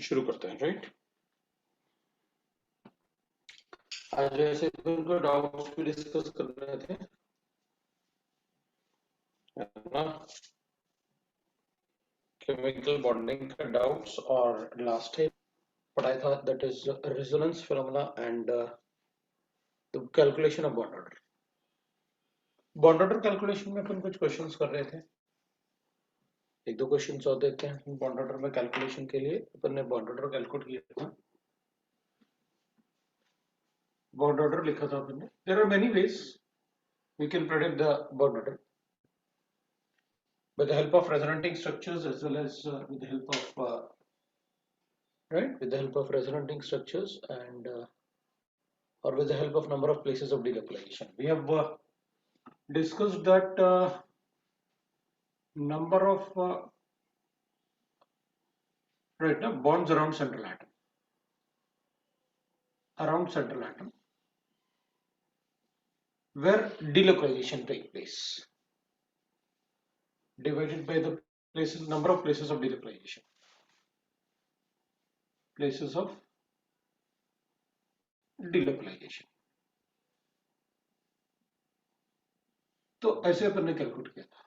शुरू करते हैं, राइट। आज ऐसे उनको डाउट्स भी डिस्कस कर रहे थे, है ना। केमिकल बॉन्डिंग का डाउट्स, और लास्ट टाइम पढ़ाया था that is resonance phenomena and the calculation of bond order. Bond order calculation में अपन कुछ क्वेश्चंस कर रहे थे, एक दो क्वेश्चंस और देखते हैं। बॉन्ड ऑर्डर में कैलकुलेशन के लिए अपन ने बॉन्ड ऑर्डर कैलकुलेट किया था, बॉन्ड ऑर्डर लिखा था अपन ने। There are many ways we can predict the bond order with the help of resonating structures as well as with the help of with the help of resonating structures and or with the help of number of places of delocalization. We have discussed that number of bonds around central atom where delocalization take place, divided by the number of places of delocalization, तो ऐसे अपन ने calculate किया था,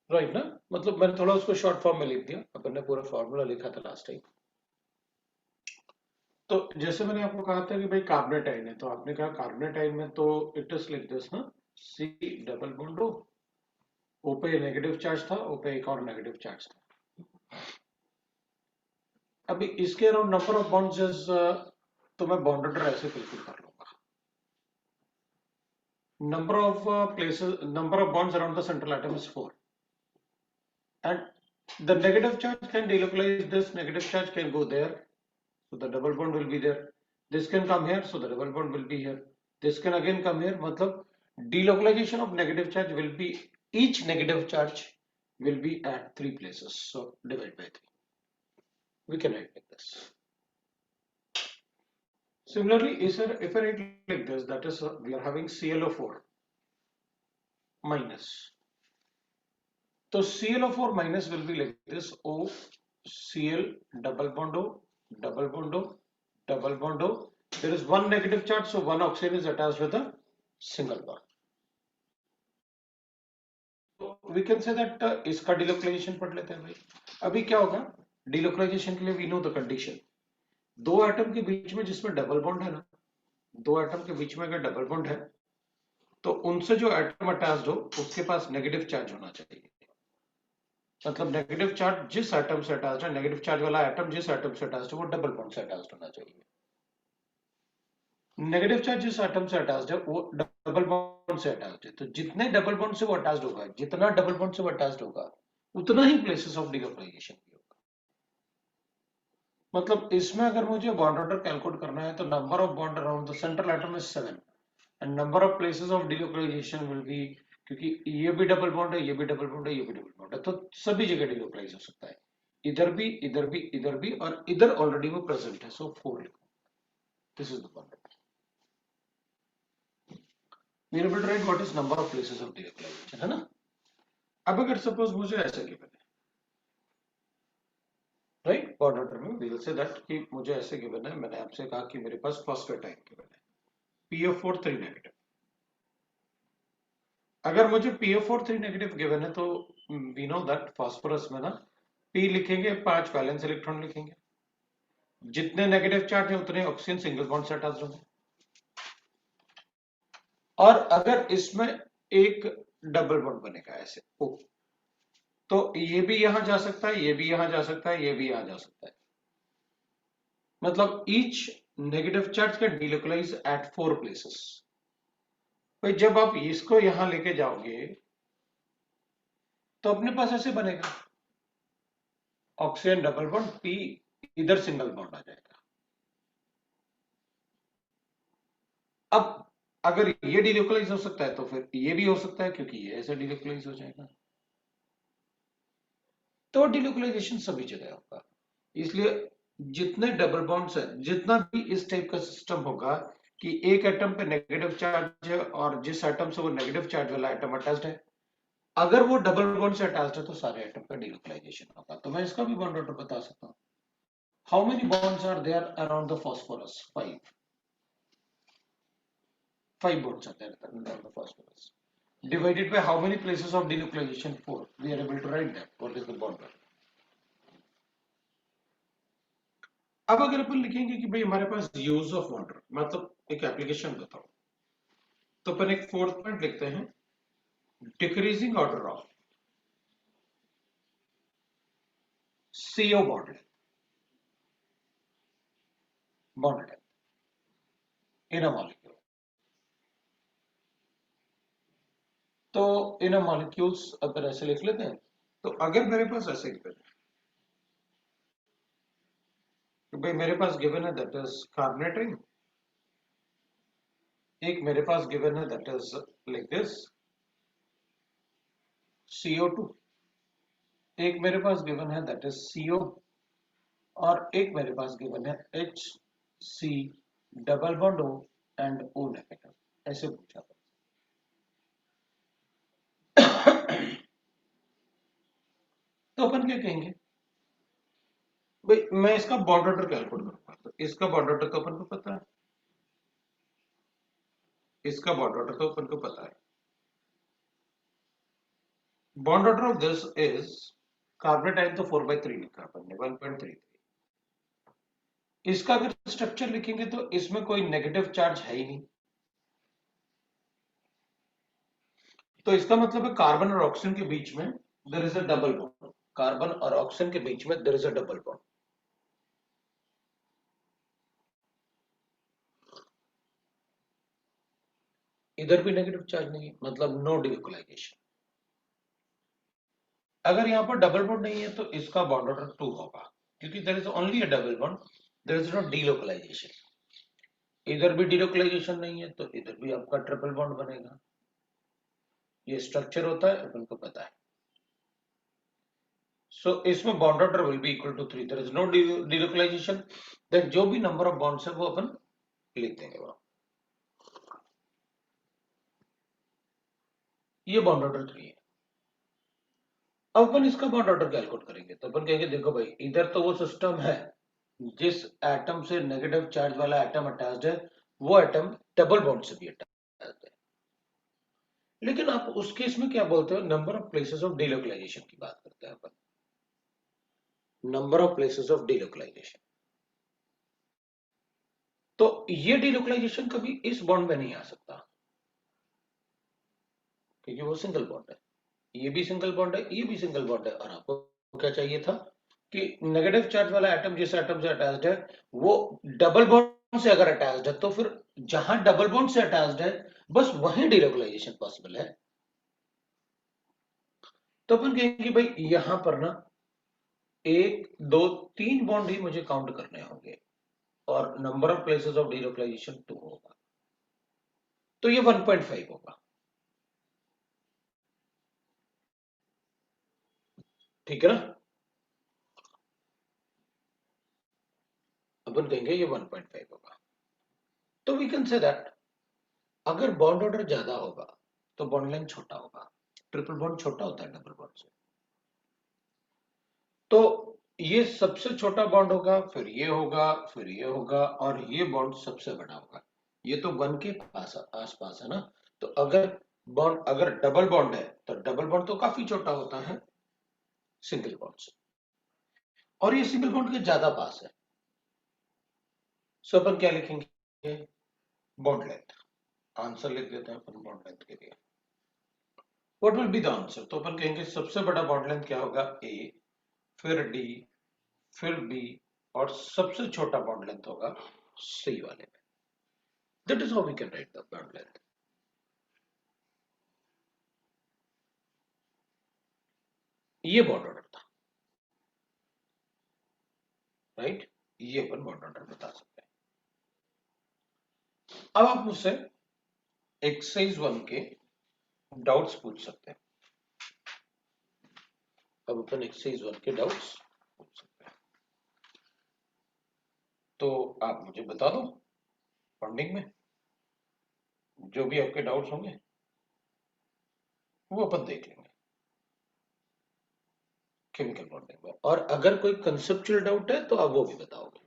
right ना। मतलब मैंने थोड़ा उसको शॉर्ट फॉर्म में लिख दिया, अपन ने पूरा फॉर्मूला लिखा था लास्ट टाइम। तो जैसे मैंने आपको कहा था कि भाई कार्बोनेट आयन है, तो आपने कहा कार्बोनेट आयन में तो इट इज लाइक दिस ना, सी डबल बॉन्ड ओ पे नेगेटिव चार्ज था, ओ पे एक और नेगेटिव चार्ज था। अभी इसके अराउंड नंबर ऑफ बॉन्ड्स तो मैं बॉन्ड ऑर्डर ऐसे कैलकुलेट कर लूंगा, number of number of bonds around the central atom is 4, and the negative charge can delocalize, this negative charge can go there, so the double bond will be there. This can come here, so the double bond will be here. This can again come here. मतलब delocalization of negative charge will be, each negative charge will be at 3 places, so divide by 3. We can write like this. Similarly, if I write like this, that is we are having ClO4 minus. So ClO4 minus will be like this: O Cl double bond O double bond O double bond O. There is one negative charge, so one oxygen is attached with a single bond. So we can say that इसका delocalization पढ़ लेते हैं भाई। अभी क्या होगा delocalization के लिए, we know the condition। दो एटम के बीच में जिसमें डबल बॉन्ड है ना, दो एटम के बीच में अगर डबल बॉन्ड है तो उनसे जो एटम अटैच्ड हो उसके पास नेगेटिव चार्ज होना चाहिए। मतलब नेगेटिव चार्ज जिस एटम से अटैच्ड है, नेगेटिव चार्ज वाला एटम जिस एटम से अटैच्ड है वो डबल बॉन्ड से अटैच्ड होना चाहिए। नेगेटिव चार्ज जिस एटम से अटैच्ड है वो डबल बॉन्ड से अटैच्ड है, तो जितने डबल बॉन्ड से वो अटैच्ड होगा, जितना डबल बॉन्ड से वो अटैच्ड होगा उतना ही प्लेसेस ऑफ डिलोकलाइजेशन भी होगा। मतलब इसमें अगर मुझे बॉन्ड ऑर्डर कैलकुलेट करना है तो number of bond around the central atom is 7 and number of places of delocalisation will be, क्योंकि ये भी डबल बॉन्ड है, ये भी डबल बॉन्ड है, ये भी डबल बॉन्ड है, तो सभी जगह डिलोकलाइज हो सकता है, इधर भी इधर भी इधर भी, और इधर ऑलरेडी वो प्रेजेंट है, सो 4 लिखो। This is the bond. We are able to write what is number of places of delocalization, है ना। अब अगर सपोज मुझे ऐसे गिवन है, राइट, बॉन्ड ऑर्डर में वी विल से दैट कि मुझे ऐसे गिवन है, मैंने आपसे कहा कि मेरे पास फॉस्फेट आयन गिवन है PO4 3 नेगेटिव। अगर मुझे PO4 3 नेगेटिव गिवन है तो वी नो दैट फास्फोरस में ना P लिखेंगे, 5 वैलेंस इलेक्ट्रॉन लिखेंगे, जितने नेगेटिव चार्ज है उतने ऑक्सीजन सिंगल बॉन्ड से अटैच होंगे, और अगर इसमें एक डबल बॉन्ड बनेगा ऐसे O, तो ये भी यहां जा सकता है, ये भी यहां जा सकता है, ये भी यहां जा सकता है। मतलब each negative charge can delocalise at 4 places. भाई जब आप इसको यहां लेके जाओगे तो अपने पास ऐसे बनेगा, ऑक्सीजन डबल बॉन्ड, P इधर सिंगल बॉन्ड आ जाएगा। अब अगर ये डिलोकलाइज हो सकता है तो फिर ये भी हो सकता है, क्योंकि ये ऐसे डिलोकलाइज हो जाएगा। तो डिलोकलाइजेशन सभी जगह होगा, इसलिए जितने डबल बॉन्ड्स है, जितना भी इस टाइप का सिस्टम होगा कि एक एटम पे नेगेटिव चार्ज है और जिस एटम से वो नेगेटिव चार्ज वाला एटम अटैच्ड है, अगर वो डबल बॉन्ड से अटैच्ड है तो सारे एटम का डिलोकलाइजेशन होगा। तो मैं इसका भी बॉन्ड ऑर्डर बता सकता हूँ। How many bonds are there around the phosphorus? 5 bonds are there around the phosphorus, divided by how many places of delocalization? 4. We are able to write that. What is the bond order? अब अगर अपन लिखेंगे कि भाई हमारे पास use of water, मतलब एक application बताओ, तो अपन एक फोर्थ पॉइंट लिखते हैं, decreasing order of CO bond length in a molecule. तो इन अ मॉलिक्यूल्स अगर ऐसे लिख लेते हैं, तो अगर मेरे पास ऐसे गिवन है कि भाई मेरे पास गिवन है दैट इज कार्बोनेट रिंग, एक मेरे पास गिवन है that is like this CO2, एक मेरे पास गिवन है दैट इज CO, और एक मेरे पास गिवन है HC double bond O and O negative, ऐसे पूछा था। तो अपन क्या कहेंगे, भाई मैं इसका बॉन्ड ऑर्डर कैलकुलेट करूंगा, तो इसका बॉन्ड ऑर्डर तो अपन को पता है, इसका बॉन्ड ऑर्डर तो अपन को पता है। Bond order of this is, carbon time तो 4/3 लिखा अपन ने, 1.33। इसका अगर स्ट्रक्चर लिखेंगे तो इसमें कोई नेगेटिव चार्ज है ही नहीं, तो इसका मतलब है कार्बन और ऑक्सीजन के बीच में there is a double bond, carbon और ऑक्सीजन के बीच में there is a double bond. इधर भी नेगेटिव चार्ज नहीं है, मतलब नो डिलोकलाइजेशन। अगर यहाँ पर डबल बॉन्ड नहीं है तो इसका बॉन्ड ऑर्डर 2 होगा, क्योंकि there is only a double bond, there is no delocalisation. इधर भी डिलोकलाइजेशन नहीं है तो इधर भी आपका ट्रिपल बॉन्ड बनेगा। ये स्ट्रक्चर होता है, अपन को पता है। सो इसमें bond order will be equal to 3, there is no delocalisation, then जो भी नंबर ऑफ बॉन्ड्स है वो अपन लिख देंगे वहां। ये बॉन्ड ऑर्डर 3 है। अब अपन इसका बॉन्ड ऑर्डर कैलकुलेट करेंगे, तो अपन कहेंगे देखो भाई इधर तो वो सिस्टम है जिस एटम से नेगेटिव चार्ज वाला एटम अटैच्ड है, वो एटम डबल बॉन्ड से भी अटैच्ड है। लेकिन आप उस केस में क्या बोलते हो, number of places of delocalisation की बात करते हैं अपन, number of places of delocalisation. तो ये डिलोकलाइजेशन कभी इस बॉन्ड में नहीं आ सकता, क्योंकि वो सिंगल बॉन्ड है, ये भी सिंगल बॉन्ड है, ये भी सिंगल बॉन्ड है, और आपको क्या चाहिए था कि नेगेटिव चार्ज वाला एटम जिस एटम से अटैच्ड है वो डबल बॉन्ड से अगर अटैच्ड है, तो फिर जहां डबल बॉन्ड से अटैच्ड है बस वहीं डिलोकलाइजेशन पॉसिबल है। तो अपन कहेंगे भाई यहां पर ना 1 2 3 बॉन्ड ही मुझे काउंट करने होंगे, और number of places of delocalisation 2 होगा, तो ये 1.5 होगा। ठीक है ना, अपन कहेंगे ये 1.5 होगा। तो वी कैन से दैट अगर बॉन्ड ऑर्डर ज्यादा होगा तो बॉन्ड लेंथ छोटा होगा, ट्रिपल बॉन्ड छोटा होता है डबल बॉन्ड से, तो ये सबसे छोटा बॉन्ड होगा, फिर ये होगा, फिर ये होगा, और ये बॉन्ड सबसे बड़ा होगा। ये तो 1 के पास आसपास है ना, तो अगर बॉन्ड अगर डबल बॉन्ड है तो डबल बॉन्ड तो काफी छोटा होता है सिंगल बॉन्ड से, और ये सिंगल बॉन्ड के ज्यादा पास है। सो अपन क्या लिखेंगे, बॉन्ड लेंथ, आंसर लिख देते हैं अपन बॉन्ड लेंथ के लिए। What will be the answer, तो अपन कहेंगे सबसे बड़ा बॉन्ड लेंथ क्या होगा, ए, फिर डी, फिर बी, और सबसे छोटा बॉन्ड लेंथ होगा सी वाले में। That is how we can write the bond length. ये बॉन्ड ऑर्डर था, राइट, ये अपन बॉन्ड ऑर्डर बता सकते हैं। अब आप मुझसे एक्सरसाइज 1 के डाउट्स पूछ सकते हैं। अब अपन एक्सरसाइज 1 के डाउट्स पूछ सकते हैं, तो आप मुझे बता दो फंडिंग में जो भी आपके डाउट्स होंगे वो अपन देख लेंगे। केमिकल बॉन्डिंग में। और अगर कोई कंसेप्चुअल डाउट है तो आप वो भी बताओगे,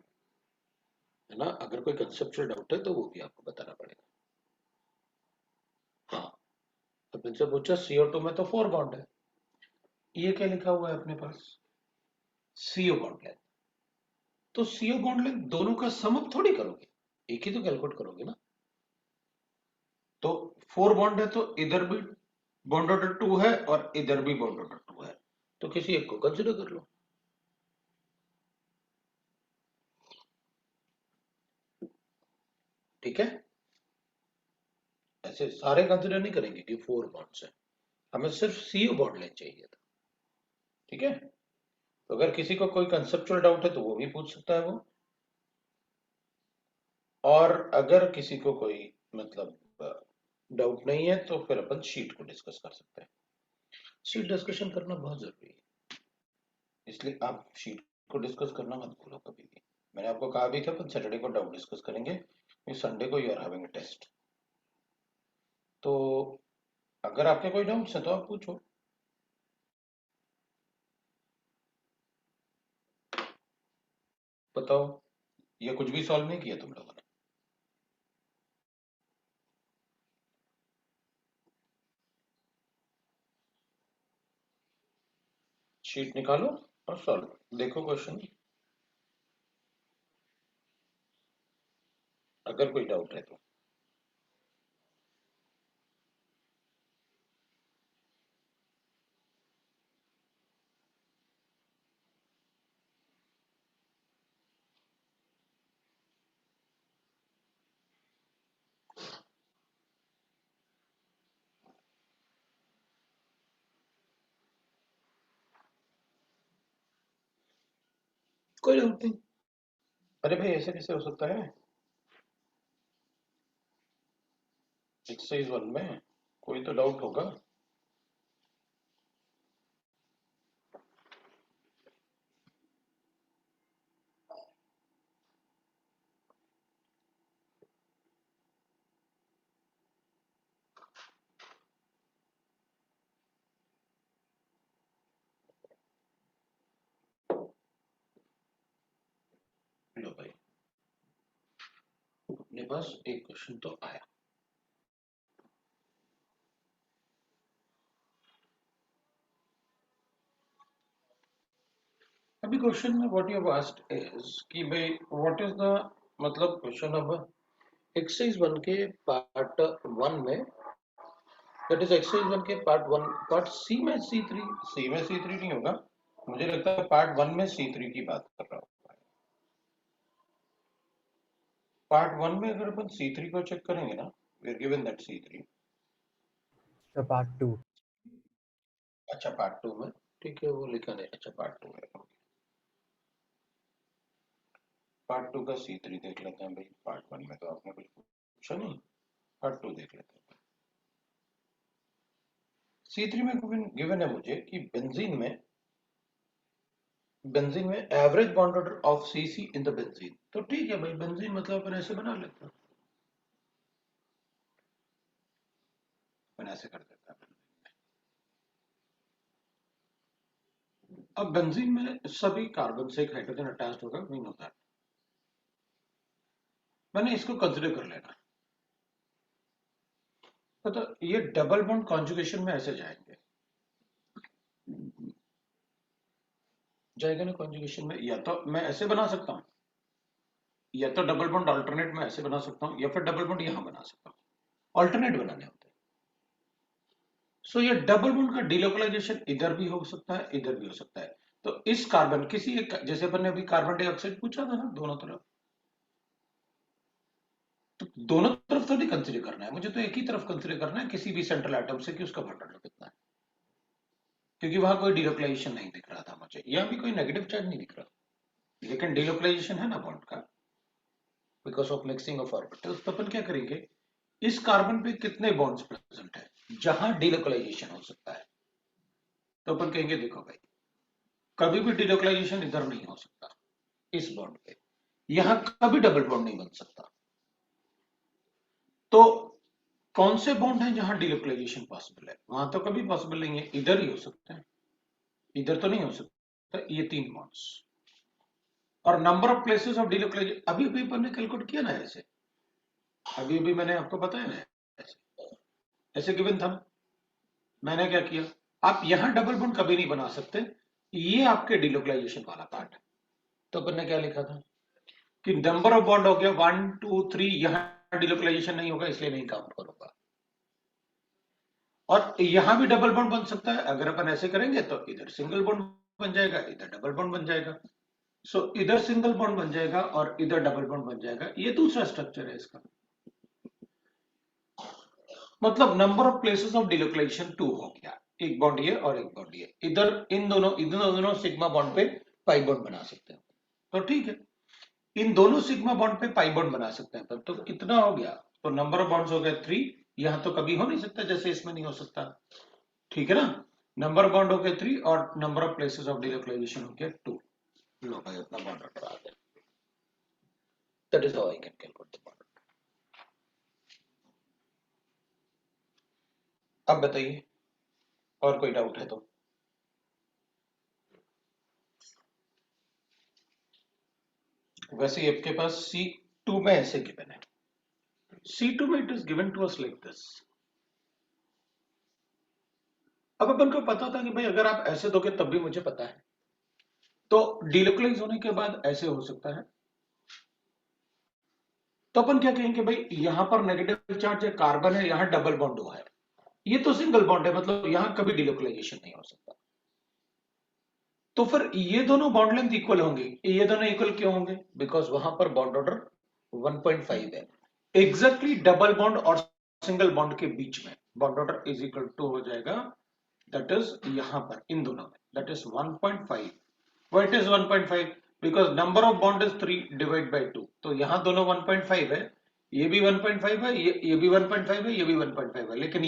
है ना? अगर कोई कंसेप्चुअल डाउट है तो वो भी आपको बताना पड़ेगा। हाँ, अब इनसे पूछा CO2 में तो 4 बॉन्ड है, ये क्या लिखा हुआ है अपने पास? CO bond length. तो CO बॉन्ड लेंथ दोनों का सम अप थोड़ी करोगे, एक ही तो कैलकुलेट करोगे ना। तो 4 बॉन्ड है तो इधर भी बॉन्ड ऑर्डर 2 है और इधर भी बॉन्ड ऑर्डर 2 है, तो किसी एक को कंसिडर कर लो। ठीक है, ऐसे सारे कंसिडर नहीं करेंगे कि 4 बॉन्ड्स है, हमें सिर्फ CO बॉन्ड लेंथ चाहिए था। ठीक है, तो अगर किसी को कोई कंसेप्चुअल डाउट है तो वो भी पूछ सकता है वो, और अगर किसी को कोई मतलब डाउट नहीं है तो फिर अपन शीट को डिस्कस कर सकते हैं। शीट डिस्कशन करना बहुत जरूरी है, इसलिए आप शीट को डिस्कस करना मत भूलो कभी भी। मैंने आपको कहा भी था अपन सैटरडे को डाउट डिस्कस करेंगे, संडे को you are having a test. तो अगर आपके कोई डाउट्स है तो आप पूछो। बताओ, ये कुछ भी सॉल्व नहीं किया तुम लोगों ने? शीट निकालो और सॉल्व देखो क्वेश्चन, अगर कोई डाउट है तो। कोई डाउट नहीं। अरे भाई ऐसे कैसे हो सकता है? एक्सरसाइज 1 में कोई तो डाउट होगा। लो भाई, अपने पास एक क्वेश्चन तो आया। अभी क्वेश्चन में what you have asked is कि भाई व्हाट इज द मतलब क्वेश्चन नंबर एक्सरसाइज 1 के पार्ट 1 में, दैट इज एक्सरसाइज 1 के पार्ट 1 पार्ट सी में सी में C3 नहीं होगा, मुझे लगता है पार्ट 1 में C3 की बात कर रहा हूँ। पार्ट 1 में अगर अपन C3 को चेक करेंगे ना, we are given that C3। The part 2. अच्छा पार्ट 2 में, ठीक है वो लिखा नहीं, अच्छा पार्ट 2 है। पार्ट 2 का C3 देख लेते हैं भाई, पार्ट 1 में तो आपने कुछ पूछा नहीं, पार्ट 2 देख लेते हैं। C3 में गिवन है मुझे कि बेंजीन में average bond order of CC in the benzene, तो ठीक है भाई, बेंजीन मतलब अपन ऐसे बना लेते हैं, अपन ऐसे कर देते हैं। अब बेंजीन में सभी कार्बन से एक हाइड्रोजन अटैच्ड होगा, वी नो दैट, मैंने इसको कंसिडर कर लेना। तो ये डबल बॉन्ड कॉन्जुगेशन में ऐसे जाएंगे, जाएगा ना कॉन्जुगेशन में, या तो मैं ऐसे बना सकता हूँ, या तो डबल बॉन्ड अल्टरनेट में ऐसे बना सकता हूँ, या फिर डबल बॉन्ड यहां बना सकता हूँ, अल्टरनेट बनाने होते हैं। सो ये डबल बॉन्ड का डिलोकलाइजेशन इधर भी हो सकता है, इधर भी हो सकता है। तो इस कार्बन किसी एक, जैसे अपन ने अभी कार्बन डाइऑक्साइड पूछा था ना दोनों तरफ, तो दोनों तरफ तो नहीं कंसिडर करना है मुझे, तो एक ही तरफ कंसिडर करना है किसी भी सेंट्रल एटम से कि उसका बॉन्ड कितना है, क्योंकि वहां कोई डिलोकलाइजेशन नहीं दिख रहा था मुझे, यहां भी कोई नेगेटिव चार्ज नहीं दिख रहा, लेकिन डिलोकलाइजेशन है ना बॉन्ड का, because of mixing of orbitals. तो अपन क्या करेंगे, इस कार्बन पे कितने बॉन्ड्स प्रेजेंट है जहां डिलोकलाइजेशन हो सकता है, तो अपन कहेंगे देखो भाई कभी भी डिलोकलाइजेशन इधर नहीं हो सकता इस बॉन्ड पे, यहां कभी डबल बॉन्ड नहीं बन सकता। तो कौन से बॉन्ड है जहां डिलोकलाइजेशन पॉसिबल है, वहां तो कभी पॉसिबल नहीं है, इधर ही हो सकता है, इधर तो नहीं हो सकता। तो ये 3 बॉन्ड्स। और number of places of delocalisation अभी अभी अपन ने कैलकुलेट किया ना ऐसे, अभी अभी मैंने आपको बताया ना ऐसे, ऐसे गिवन था। मैंने क्या किया, आप यहां डबल बॉन्ड कभी नहीं बना सकते, ये आपके डिलोकलाइजेशन वाला पार्ट है। तो अपन ने क्या लिखा था कि नंबर ऑफ बॉन्ड हो गया 1 2 3, यहां डिलोकलाइजेशन नहीं होगा इसलिए नहीं काउंट करूंगा। और यहां भी डबल बॉन्ड बन सकता है, अगर अपन ऐसे करेंगे तो इधर सिंगल बॉन्ड बन जाएगा, इधर डबल बॉन्ड बन जाएगा। सो इधर सिंगल बॉन्ड बन जाएगा और इधर डबल बॉन्ड बन जाएगा। ये दूसरा स्ट्रक्चर है इसका, मतलब number of places of delocalisation 2 हो गया, एक बॉन्ड ये और एक बॉन्ड ये। इधर इन दोनों सिग्मा बॉन्ड पे पाई बॉन्ड बना सकते हैं, तो ठीक है, इन दोनों सिग्मा बॉन्ड पे पाई बॉन्ड बना सकते हैं। तो कितना हो गया, तो नंबर ऑफ बॉन्ड्स हो गए 3, यहां तो कभी हो नहीं सकता जैसे इसमें नहीं हो सकता, ठीक है ना। नंबर ऑफ बॉन्ड हो गए 3 और number of places of delocalisation हो गया 2। लो भाई अपना बॉन्ड ऑर्डर आ गया। That is how I can calculate the bond. अब बताइए और कोई डाउट है तो। वैसे आपके पास C2 में ऐसे गिवन है, C2 में it is given to us like this. अब अपन को पता था कि भाई अगर आप ऐसे दोगे तब भी मुझे पता है, तो डिलोकलाइज होने के बाद ऐसे हो सकता है। तो अपन क्या कहेंगे भाई, यहां पर नेगेटिव चार्ज है, कार्बन है, यहां डबल बॉन्ड हुआ है, ये तो सिंगल बॉन्ड है, मतलब यहां कभी डिलोकलाइजेशन नहीं हो सकता। तो फिर ये दोनों बॉन्ड लेंथ इक्वल होंगे, ये दोनों इक्वल क्यों होंगे, बिकॉज वहां पर बॉन्ड ऑर्डर 1.5 है। एग्जैक्टली डबल बॉन्ड और सिंगल बॉन्ड के बीच में bond order is equal to हो जाएगा, दैट इज यहां पर इन दोनों में, that is 1.5। Why it is 1.5, because number of bond is 3 divide by 2, तो यहां दोनों 1.5 है, ये भी 1.5 है, ये भी 1.5 है, ये भी 1.5 है, लेकिन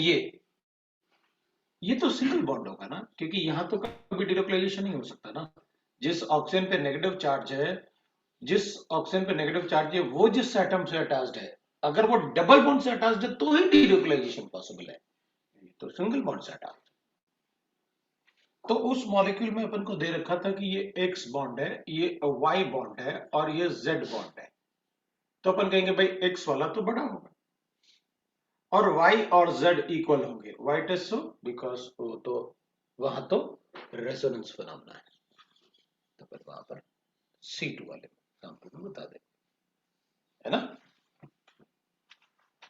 ये तो सिंगल बॉन्ड होगा ना, क्योंकि यहां तो कभी डिलोकलाइजेशन नहीं हो सकता ना। जिस ऑक्सीजन पे नेगेटिव चार्ज है, जिस ऑक्सीजन पे नेगेटिव चार्ज है वो जिस एटम से अटैच्ड है, अगर वो डबल बॉन्ड से अटैच्ड है तो ही डिलोकलाइजेशन पॉसिबल है, तो सिंगल बॉन्ड से अटैच्ड। तो उस मॉलिक्यूल में अपन को दे रखा था कि ये एक्स बॉन्ड है, ये वाई बॉन्ड है और ये जेड बॉन्ड है। तो अपन कहेंगे भाई एक्स वाला तो बड़ा होगा और y और z इक्वल होंगे। Why it is so, because वो तो वहां तो रेजोनेंस फिनोमेना है, तो फिर वहां पर C2 वाले एग्जांपल में बता दे, है ना।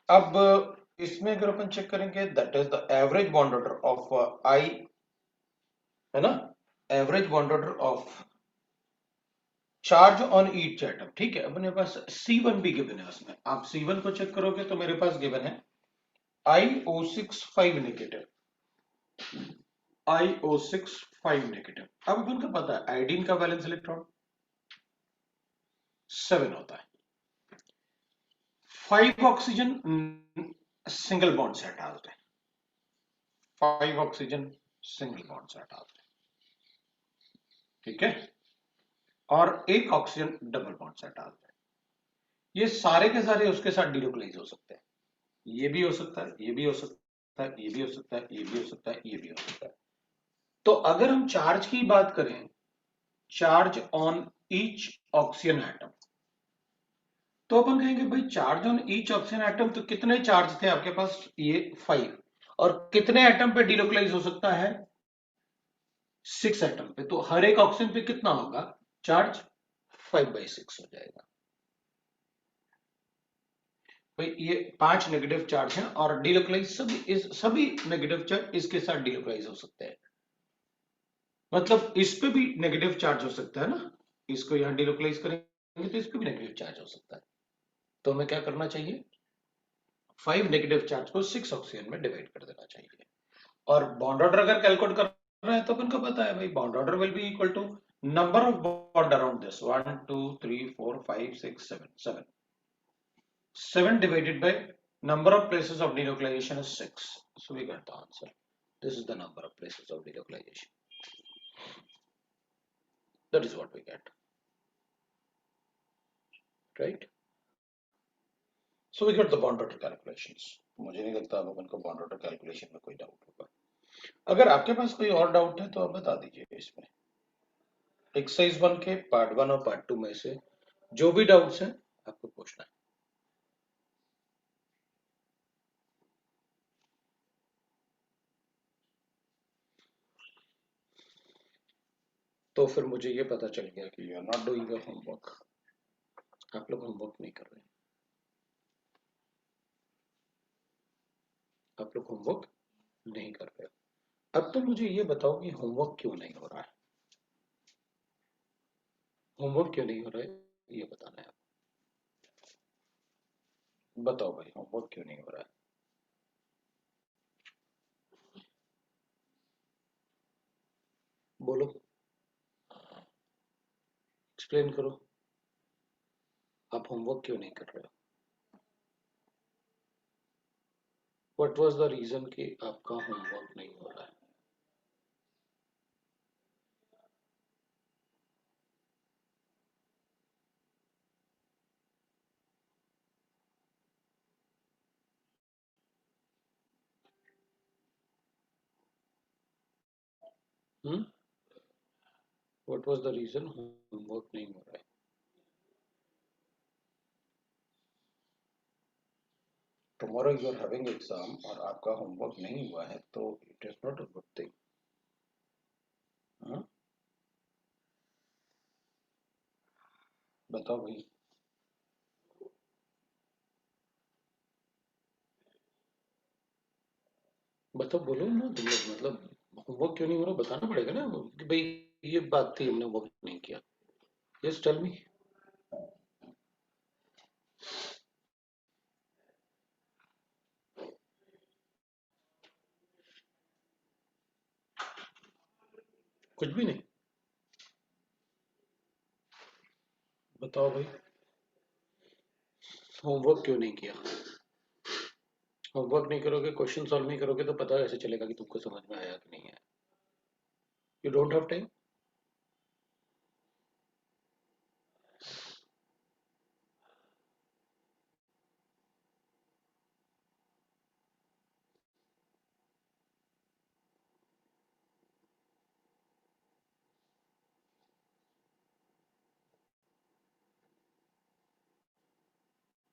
अब इसमें अगर अपन चेक करेंगे, that is the average bond order of I, है ना, average bond order of charge on each atom, ठीक है। अपने पास C1 भी गिवन है, उसमें आप C1 को चेक करोगे तो मेरे पास गिवन है IO6 5 नेगेटिव, IO6 5 नेगेटिव। अब अपन को पता है आयोडीन का वैलेंस इलेक्ट्रॉन 7 होता है, 5 ऑक्सीजन सिंगल बॉन्ड से अटैच्ड है, 5 ऑक्सीजन सिंगल बॉन्ड से अटैच्ड है, ठीक है, और एक ऑक्सीजन डबल बॉन्ड से अटैच्ड है। ये सारे के सारे उसके साथ डिलोकलाइज हो सकते हैं, ये भी हो सकता है, ये भी हो सकता है, ये भी हो सकता है, ये भी हो सकता है, ये भी हो सकता है। तो अगर हम चार्ज की बात करें, charge on each oxygen atom, तो अपन कहेंगे भाई charge on each oxygen atom, तो कितने चार्ज थे आपके पास, ये 5, और कितने एटम पे डिलोकलाइज हो सकता है, 6 एटम पे, तो हर एक ऑक्सीजन पे कितना होगा चार्ज, 5/6 हो जाएगा। भाई ये 5 नेगेटिव चार्ज हैं और डिलोकलाइज सभी नेगेटिव चार्ज इसके साथ डिलोकलाइज हो सकते हैं, मतलब इस पे भी नेगेटिव चार्ज हो सकता है ना, इसको यहां डिलोकलाइज करेंगे तो इस पे भी नेगेटिव चार्ज हो सकता है। तो हमें क्या करना चाहिए, 5 नेगेटिव चार्ज को 6 ऑक्सीजन में डिवाइड कर देना चाहिए। और बॉन्ड ऑर्डर अगर कैलकुलेट कर रहे हैं तो अपन को पता है भाई bond order will be equal to number of bond around this, 1 2 3 4 5 6 7 7 divided by number of places of delocalization is 6, so we got the answer. This is the number of places of delocalization, that is what we get, right? So we got the bond order calculations. मुझे नहीं लगता अब अपन को bond order calculation में कोई doubt होगा। अगर आपके पास कोई और डाउट है तो आप बता दीजिए इसमें। एक्सरसाइज 1 के पार्ट 1 और पार्ट 2 में से जो भी डाउट्स हैं आपको पूछना है। तो फिर मुझे ये पता चल गया कि you are not doing your homework, आप लोग होमवर्क नहीं कर रहे, आप लोग होमवर्क नहीं कर रहे। अब तो मुझे ये बताओ कि होमवर्क क्यों नहीं हो रहा है, होमवर्क क्यों नहीं हो रहा है ये बताना है। बताओ भाई होमवर्क क्यों नहीं हो रहा है। बोलो, एक्सप्लेन करो, आप होमवर्क क्यों नहीं कर रहे हो। व्हाट वाज द रीजन कि आपका होमवर्क नहीं हो रहा है। Hmm, what was the reason homework नहीं हो रहा है। Tomorrow you are having exam और आपका होमवर्क नहीं हुआ है तो it is not a good thing. बताओ भाई। बताओ, बोलो ना तुम लोग, मतलब होमवर्क क्यों नहीं हो रहा बताना पड़ेगा ना कि भाई ये बात थी हमने होमवर्क नहीं किया। Yes tell me. कुछ भी नहीं, बताओ भाई होमवर्क क्यों नहीं किया। होमवर्क नहीं करोगे, क्वेश्चन सॉल्व नहीं करोगे तो पता कैसे चलेगा कि तुमको समझ में आया कि नहीं आया। You don't have time.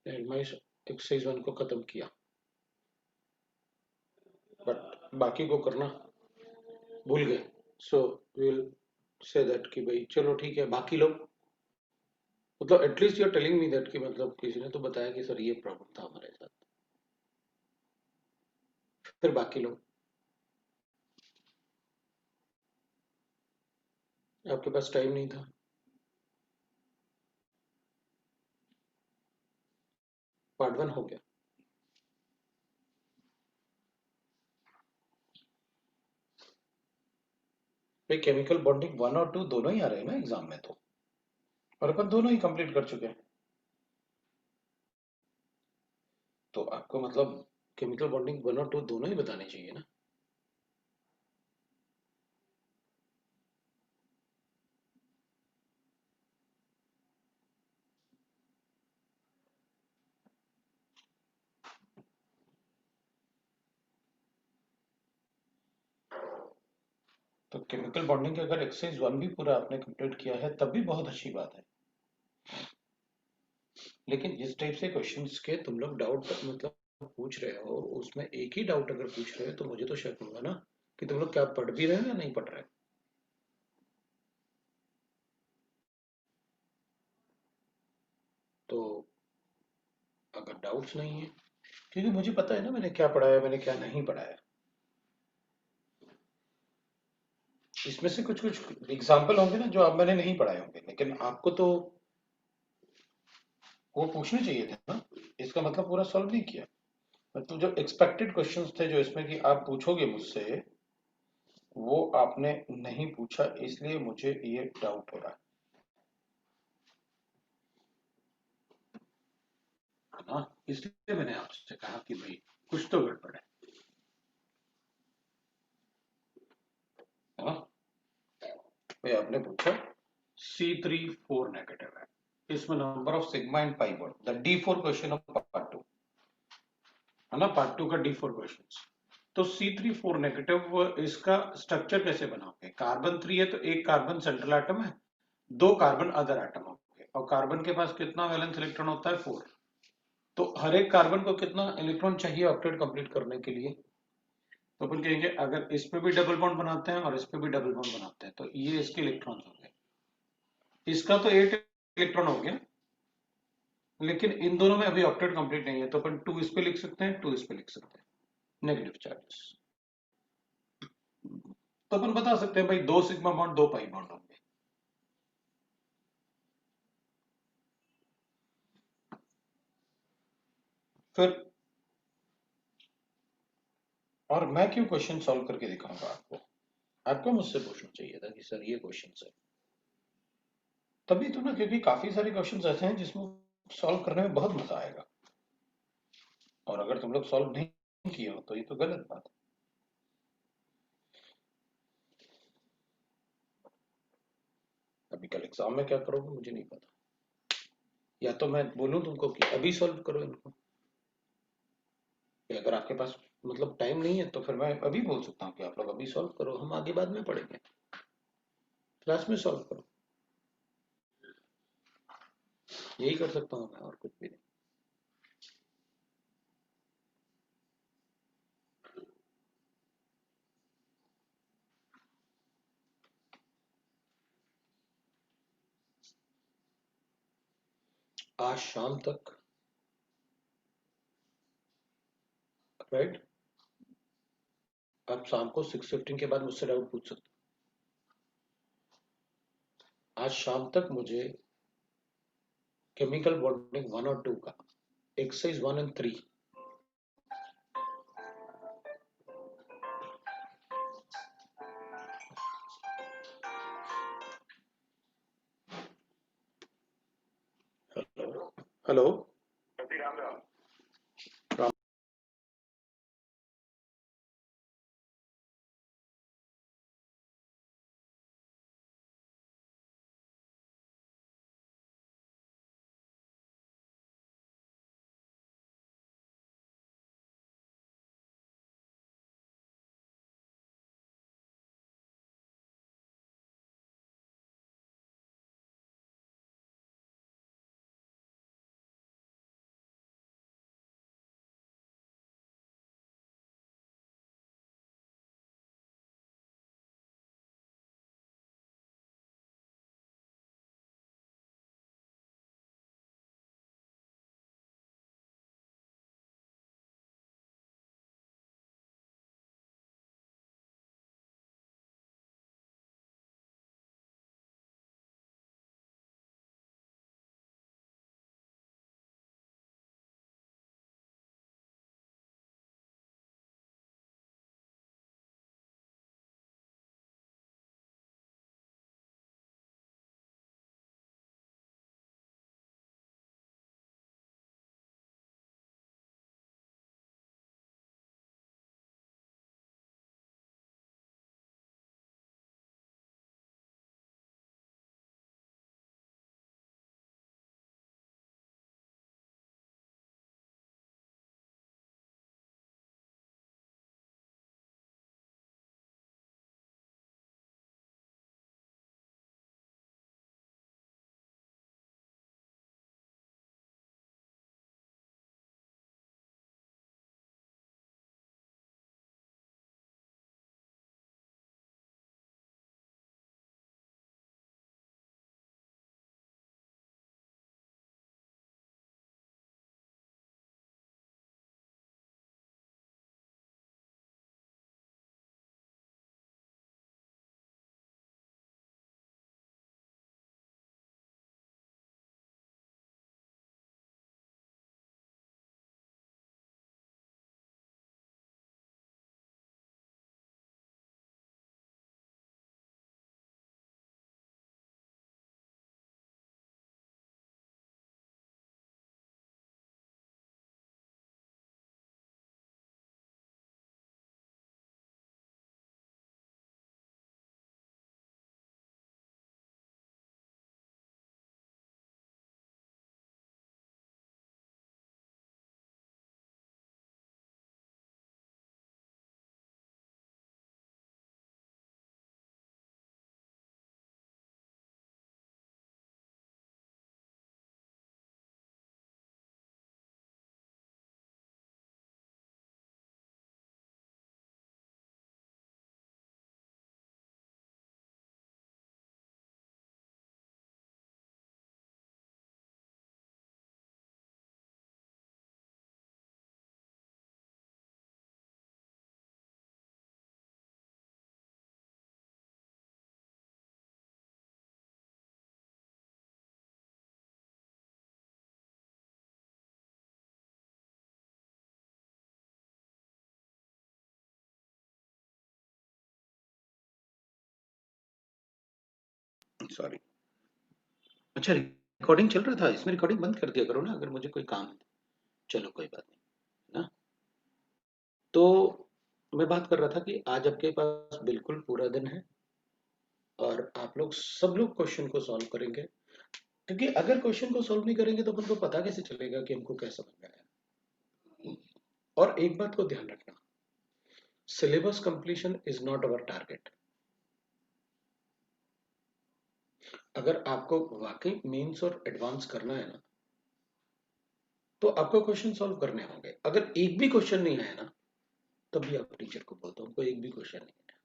Exercise 1 को खत्म किया बट बाकी को करना भूल गए। सो विल से दैट कि भाई चलो ठीक है बाकी लोग, मतलब at least you are telling me that कि मतलब किसी ने तो बताया कि सर ये प्रॉब्लम था हमारे साथ। फिर बाकी लोग, आपके पास टाइम नहीं था। पार्ट 1 हो गया। भाई केमिकल बॉन्डिंग 1 और 2 दोनों ही आ रहे हैं ना एग्जाम में, तो और अपन दोनों ही कंप्लीट कर चुके हैं। तो आपको मतलब केमिकल बॉन्डिंग 1 और 2 दोनों ही बताने चाहिए ना। तो केमिकल बॉन्डिंग के अगर एक्सरसाइज 1 भी पूरा आपने कंप्लीट किया है तब भी बहुत अच्छी बात है। लेकिन इस टाइप से क्वेश्चंस के तुम लोग डाउट मतलब पूछ रहे हो, उसमें एक ही डाउट अगर पूछ रहे हो तो मुझे तो शक होगा ना कि तुम लोग क्या पढ़ भी रहे हो या नहीं पढ़ रहे हो। तो अगर डाउट्स नहीं है, क्योंकि मुझे पता है ना मैंने क्या पढ़ाया मैंने क्या नहीं पढ़ाया। इसमें से कुछ कुछ एग्जाम्पल होंगे ना जो आप मैंने नहीं पढ़ाए होंगे, लेकिन आपको तो वो पूछने चाहिए थे ना। इसका मतलब पूरा सॉल्व नहीं किया, मतलब जो एक्सपेक्टेड क्वेश्चंस थे जो इसमें कि आप पूछोगे मुझसे वो आपने नहीं पूछा, इसलिए मुझे ये डाउट हो रहा है ना। इसलिए मैंने आपसे कहा कि भाई कुछ तो गड़बड़ है ना। भाई आपने पूछा C3 4 नेगेटिव है, इसमें number of sigma and pi bond, the D4 question of part 2 है ना, पार्ट 2 का D4 क्वेश्चन। तो C3 4 नेगेटिव, इसका स्ट्रक्चर कैसे बनाओगे। कार्बन 3 है तो एक कार्बन सेंट्रल एटम है दो कार्बन अदर एटम हो गए, और कार्बन के पास कितना वैलेंस इलेक्ट्रॉन होता है? 4। तो हर एक कार्बन को कितना इलेक्ट्रॉन चाहिए ऑक्टेट कंप्लीट करने के लिए? तो अपन कहेंगे अगर इस पे भी डबल बॉन्ड बनाते हैं और इस पे भी डबल बॉन्ड बनाते हैं तो ये इसके इलेक्ट्रॉन हो गए। इसका तो 8 इलेक्ट्रॉन हो गया, लेकिन इन दोनों में अभी ऑक्टेट कंप्लीट नहीं है, तो अपन 2 इस पे लिख सकते हैं, 2 इस पे लिख सकते हैं, नेगेटिव चार्जेस। तो अपन बता सकते हैं भाई 2 सिग्मा बॉन्ड 2 पाई बॉन्ड होंगे। फिर और मैं क्यों क्वेश्चन सॉल्व करके दिखाऊंगा आपको? आपको मुझसे पूछना चाहिए था कि सर ये क्वेश्चन सर, तभी तो ना, क्योंकि काफी सारे क्वेश्चन ऐसे हैं जिसमें सॉल्व करने में बहुत मजा आएगा, और अगर तुम लोग सॉल्व नहीं किए हो तो ये तो गलत बात है। अभी कल एग्जाम में क्या करोगे मुझे नहीं पता, या तो मैं बोलूं तुमको कि अभी सॉल्व करो इनको, या अगर आपके पास मतलब टाइम नहीं है तो फिर मैं अभी बोल सकता हूँ कि आप लोग अभी सॉल्व करो, हम आगे बाद में पढ़ेंगे, क्लास में सॉल्व करो। यही कर सकता हूँ मैं, और कुछ भी नहीं। आज शाम तक, राइट, आप शाम को 6:15 के बाद मुझसे डाउट पूछ सकते हो। आज शाम तक मुझे केमिकल बॉन्डिंग 1 और 2 का exercise 1 and 3, hello hello, sorry. अच्छा, रिकॉर्डिंग चल रहा था, इसमें रिकॉर्डिंग बंद कर दिया करो ना अगर मुझे कोई काम है। चलो कोई बात नहीं ना। तो मैं बात कर रहा था कि आज आपके पास बिल्कुल पूरा दिन है और आप लोग सब लोग क्वेश्चन को सॉल्व करेंगे, क्योंकि अगर क्वेश्चन को सॉल्व नहीं करेंगे तो अपन को पता कैसे चलेगा कि हमको क्या समझ में आया। और एक बात को ध्यान रखना, syllabus completion is not our target. अगर आपको वाकई मेंस और एडवांस करना है ना, तो आपको क्वेश्चन सॉल्व करने होंगे। अगर एक भी क्वेश्चन नहीं आया ना, तभी आप टीचर को बोलते हो हमको एक भी क्वेश्चन नहीं आया,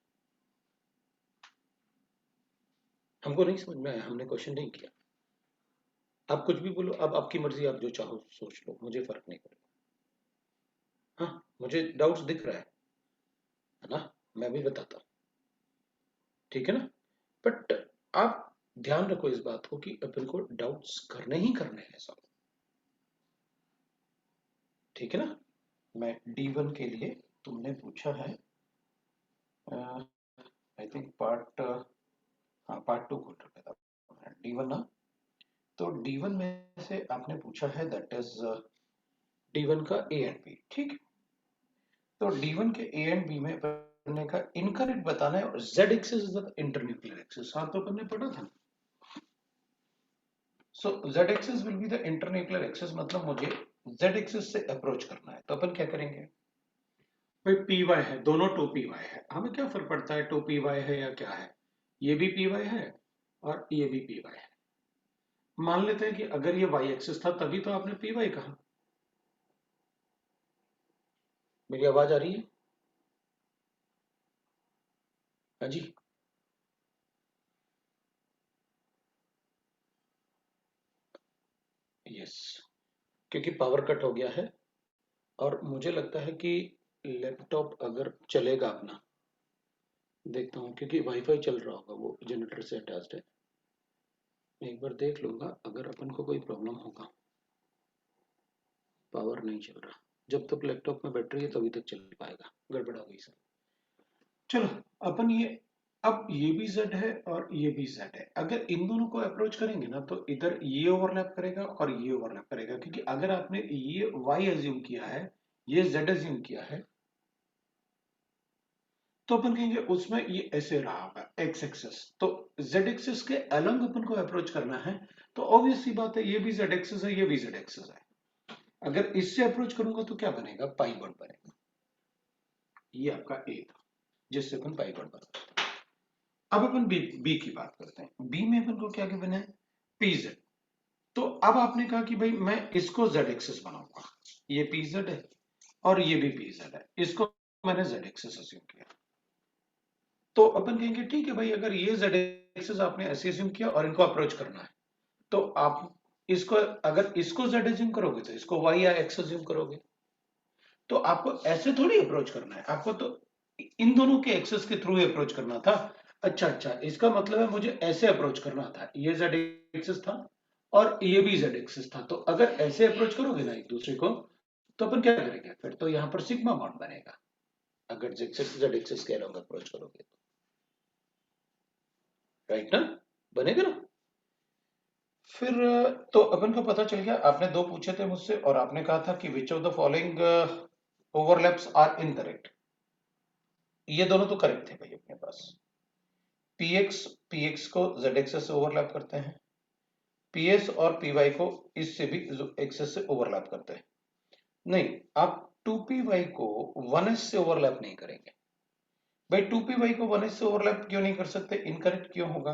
हमको नहीं समझ में आया, हमने क्वेश्चन नहीं किया। आप कुछ भी बोलो, अब आपकी मर्जी, आप जो चाहो सोच लो, मुझे फर्क नहीं पड़ेगा। हाँ, मुझे डाउट्स दिख रहा है ना, मैं भी बताता हूँ, ठीक है ना। बट आप ध्यान रखो इस बात को कि अपन को डाउट्स करने ही करने हैं सब, ठीक है ना। मैं D1 के लिए तुमने पूछा है, आई थिंक पार्ट, हाँ पार्ट 2 खोल रखा था D1 ना। तो D1 में से आपने पूछा है दैट इज D1 का A एंड B, ठीक है। तो D1 के A एंड B में अपन ने का इनकरेक्ट बताना है, और Z axis is the internuclear axis, हाँ तो अपन ने पढ़ा था। सो Z axis will be the internuclear axis, मतलब मुझे Z एक्सिस से अप्रोच करना है, तो अपन क्या करेंगे भाई, पी वाई है, दोनों 2py है, हमें क्या फर्क पड़ता है 2py है या क्या है, ये भी py है और ये भी py है। मान लेते हैं कि अगर ये y एक्सिस था तभी तो आपने py कहा। मेरी आवाज आ रही है? हाँ जी। यस, क्योंकि पावर कट हो गया है और मुझे लगता है कि लैपटॉप अगर चलेगा अपना, देखता हूँ क्योंकि वाईफाई चल रहा होगा, वो जनरेटर से अटैच्ड है। एक बार देख लूंगा, अगर अपन को कोई प्रॉब्लम होगा, पावर नहीं चल रहा, जब तक लैपटॉप में बैटरी है तभी तक चल पाएगा, गड़बड़ हो गई सर। चलो, अपन ये, अब ये भी Z है और ये भी Z है, अगर इन दोनों को अप्रोच करेंगे ना तो इधर ये ओवरलैप करेगा और ये ओवरलैप करेगा, क्योंकि अगर आपने ये Y अज्यूम किया है, ये Z अज्यूम किया है, तो अपन कहेंगे उसमें ये ऐसे रहा होगा X एक्सिस, तो Z एक्सिस के अलग अपन को अप्रोच करना है, तो ऑब्वियस सी बात है ये भी Z एक्सिस है, ये भी Z एक्सिस है। अगर इससे अप्रोच करूंगा तो क्या बनेगा, पाई बॉन्ड बनेगा। ये आपका A था जिससे अपन पाई बॉन्ड बना। अब अपन बी की बात करते हैं। बी में अपन को क्या गिवन है, pz। तो अब आपने कहा कि भाई मैं इसको z एक्सिस बनाऊंगा, ये pz है और ये भी pz है, इसको मैंने z एक्सिस अज्यूम किया। तो अपन कहेंगे ठीक है भाई, अगर ये z एक्सिस आपने ऐसे अज्यूम किया और इनको अप्रोच करना है, तो आप इसको, अगर इसको z अज्यूम करोगे तो इसको y या x अज्यूम करोगे। तो आपको ऐसे थोड़ी अप्रोच करना है, आपको तो इन दोनों के एक्सेस के थ्रू अप्रोच करना था। अच्छा अच्छा, इसका मतलब है मुझे ऐसे अप्रोच करना था, ये z एक्सिस था और ये भी z एक्सिस था, तो अगर ऐसे अप्रोच करोगे ना एक दूसरे को, तो अपन क्या करेंगे, फिर तो यहाँ पर सिग्मा बॉन्ड बनेगा, अगर z एक्सिस के अलॉन्ग अप्रोच करोगे तो, राइट ना, बनेगा ना। फिर तो अपन को पता चल गया, आपने दो पूछे थे मुझसे और आपने कहा था कि which of the following overlaps are incorrect. ये दोनों तो करेक्ट थे भाई अपने पास। px को z एक्सेस से ओवरलैप करते हैं, ps और py को इससे भी एक्सेस से ओवरलैप करते हैं। नहीं, आप 2py को 1s से ओवरलैप नहीं करेंगे भाई। 2py को 1s से ओवरलैप क्यों नहीं कर सकते, इनकरेक्ट क्यों होगा,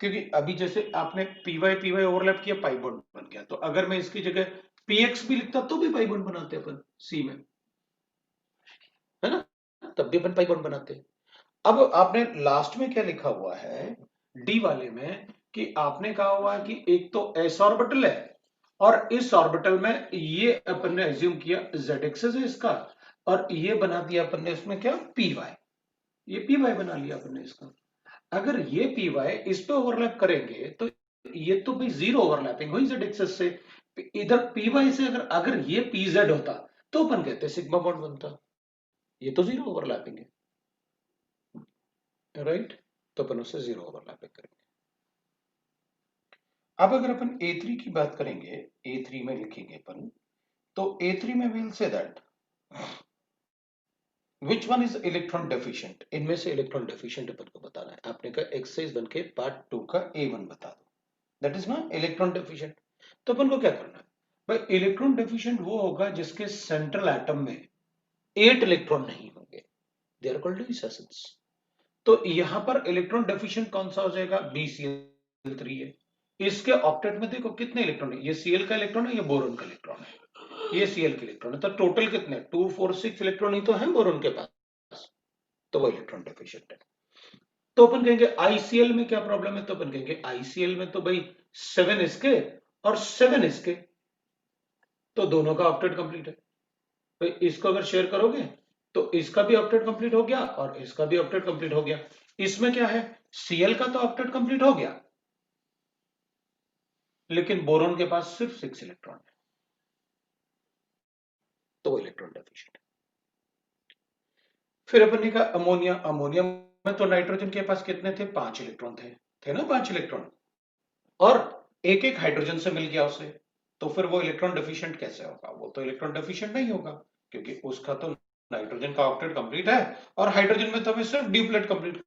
क्योंकि अभी जैसे आपने py ओवरलैप किया, पाई बॉन्ड बन गया, तो अगर मैं इसकी जगह px भी लिखता तो भी पाई बॉन्ड बनाते अपन सी में, है ना, तब भी अपन पाई बॉन्ड बनाते। अब आपने लास्ट में क्या लिखा हुआ है डी वाले में, कि आपने कहा हुआ है कि एक तो एस ऑर्बिटल है और इस ऑर्बिटल में ये अपन ने एज्यूम किया z एक्सिस है इसका, और ये बना दिया अपन ने इसमें क्या, पी वाई, ये पी वाई बना लिया अपन ने इसका। अगर ये पी वाई इस पे ओवरलैप करेंगे तो ये तो भाई जीरो ओवरलैपिंग हुई z एक्सिस से। इधर पी वाई से अगर अगर ये पी जेड होता तो अपन कहते सिग्मा बॉन्ड बनता, ये तो जीरो ओवरलैपिंग है, राइट। तो अपन उससे जीरो ओवरलैपिंग करेंगे। अब अगर अपन A3 की बात करेंगे, A3 में लिखेंगे अपन, तो A3 में we'll say that which one is electron deficient, इनमें से इलेक्ट्रॉन डेफिशिएंट अपन को बताना है। आपने कहा एक्सरसाइज 1 के पार्ट 2 का A1 बता दो, दैट इज ना इलेक्ट्रॉन डेफिशिएंट। तो अपन को क्या करना है भाई, इलेक्ट्रॉन डेफिशिएंट वो होगा जिसके सेंट्रल एटम में 8 इलेक्ट्रॉन नहीं होंगे, दे आर कॉल्ड रिसेसेंस। तो यहां पर इलेक्ट्रॉन डेफिशिएंट कौन सा हो जाएगा, BCl3 है। इसके ऑक्टेट में देखो कितने इलेक्ट्रॉन है, ये Cl का इलेक्ट्रॉन है, ये बोरोन का इलेक्ट्रॉन है, ये Cl के इलेक्ट्रॉन है, तो टोटल कितने 2 4 6 इलेक्ट्रॉन ही तो है बोरोन के पास, तो वो इलेक्ट्रॉन डेफिशिएंट है। तो अपन कहेंगे ICl में क्या प्रॉब्लम है, तो अपन कहेंगे ICl में तो भाई 7 इसके और 7 इसके, तो दोनों का ऑक्टेट कंप्लीट है। तो इसको अगर शेयर करोगे तो इसका भी ऑक्टेट कंप्लीट हो गया और इसका भी ऑक्टेट कंप्लीट हो गया। इसमें क्या है, Cl का तो ऑक्टेट कंप्लीट हो गया, लेकिन बोरोन के पास सिर्फ 6 इलेक्ट्रॉन है, तो वो इलेक्ट्रॉन डेफिशिएंट है। फिर अपन ने कहा अमोनिया, अमोनिया में तो नाइट्रोजन के पास कितने थे, 5 इलेक्ट्रॉन थे ना 5 इलेक्ट्रॉन, और एक एक हाइड्रोजन से मिल गया उसे, तो फिर वो इलेक्ट्रॉन डेफिशिएंट कैसे होगा, वो तो इलेक्ट्रॉन डेफिशिएंट नहीं होगा, क्योंकि उसका तो नाइट्रोजन का ऑक्टेट कंप्लीट है और हाइड्रोजन में तो हमें सिर्फ ड्यूप्लेट कंप्लीट।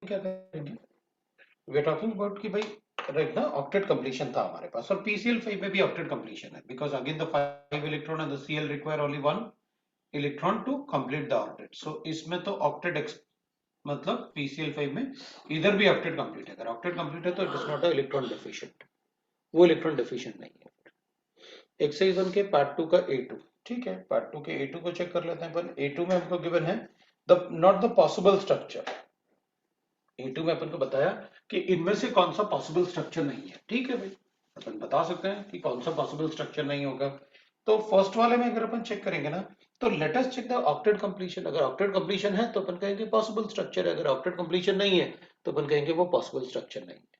क्या करेंगे, वी आर टॉकिंग अबाउट कि भाई राइट ना ऑक्टेट कंप्लीशन था हमारे पास, और PCl5 में भी ऑक्टेट कंप्लीशन है, because again the 5 electron and the Cl require only 1 electron to complete the octet. So इसमें तो ऑक्टेट मतलब PCl5 में इधर भी ऑक्टेट कंप्लीट है, अगर ऑक्टेट कंप्लीट है तो it is not a electron deficient, वो इलेक्ट्रॉन डेफिशिएंट नहीं है। एक्सरसाइज 1 के पार्ट 2 का A2, ठीक है, पार्ट 2 के A2 को चेक कर लेते हैं अपन। A2 में हमको गिवन है the not the possible structure, A2 में अपन को बताया कि इनमें से कौन सा पॉसिबल स्ट्रक्चर नहीं है, ठीक है भाई, अपन बता सकते हैं कि कौन सा पॉसिबल स्ट्रक्चर नहीं होगा। तो फर्स्ट वाले में अगर अपन चेक करेंगे ना, तो let us check the octet completion, अगर ऑक्टेट कंप्लीशन है तो अपन कहेंगे पॉसिबल स्ट्रक्चर है, अगर ऑक्टेट कंप्लीशन नहीं है तो अपन कहेंगे वो पॉसिबल स्ट्रक्चर नहीं है,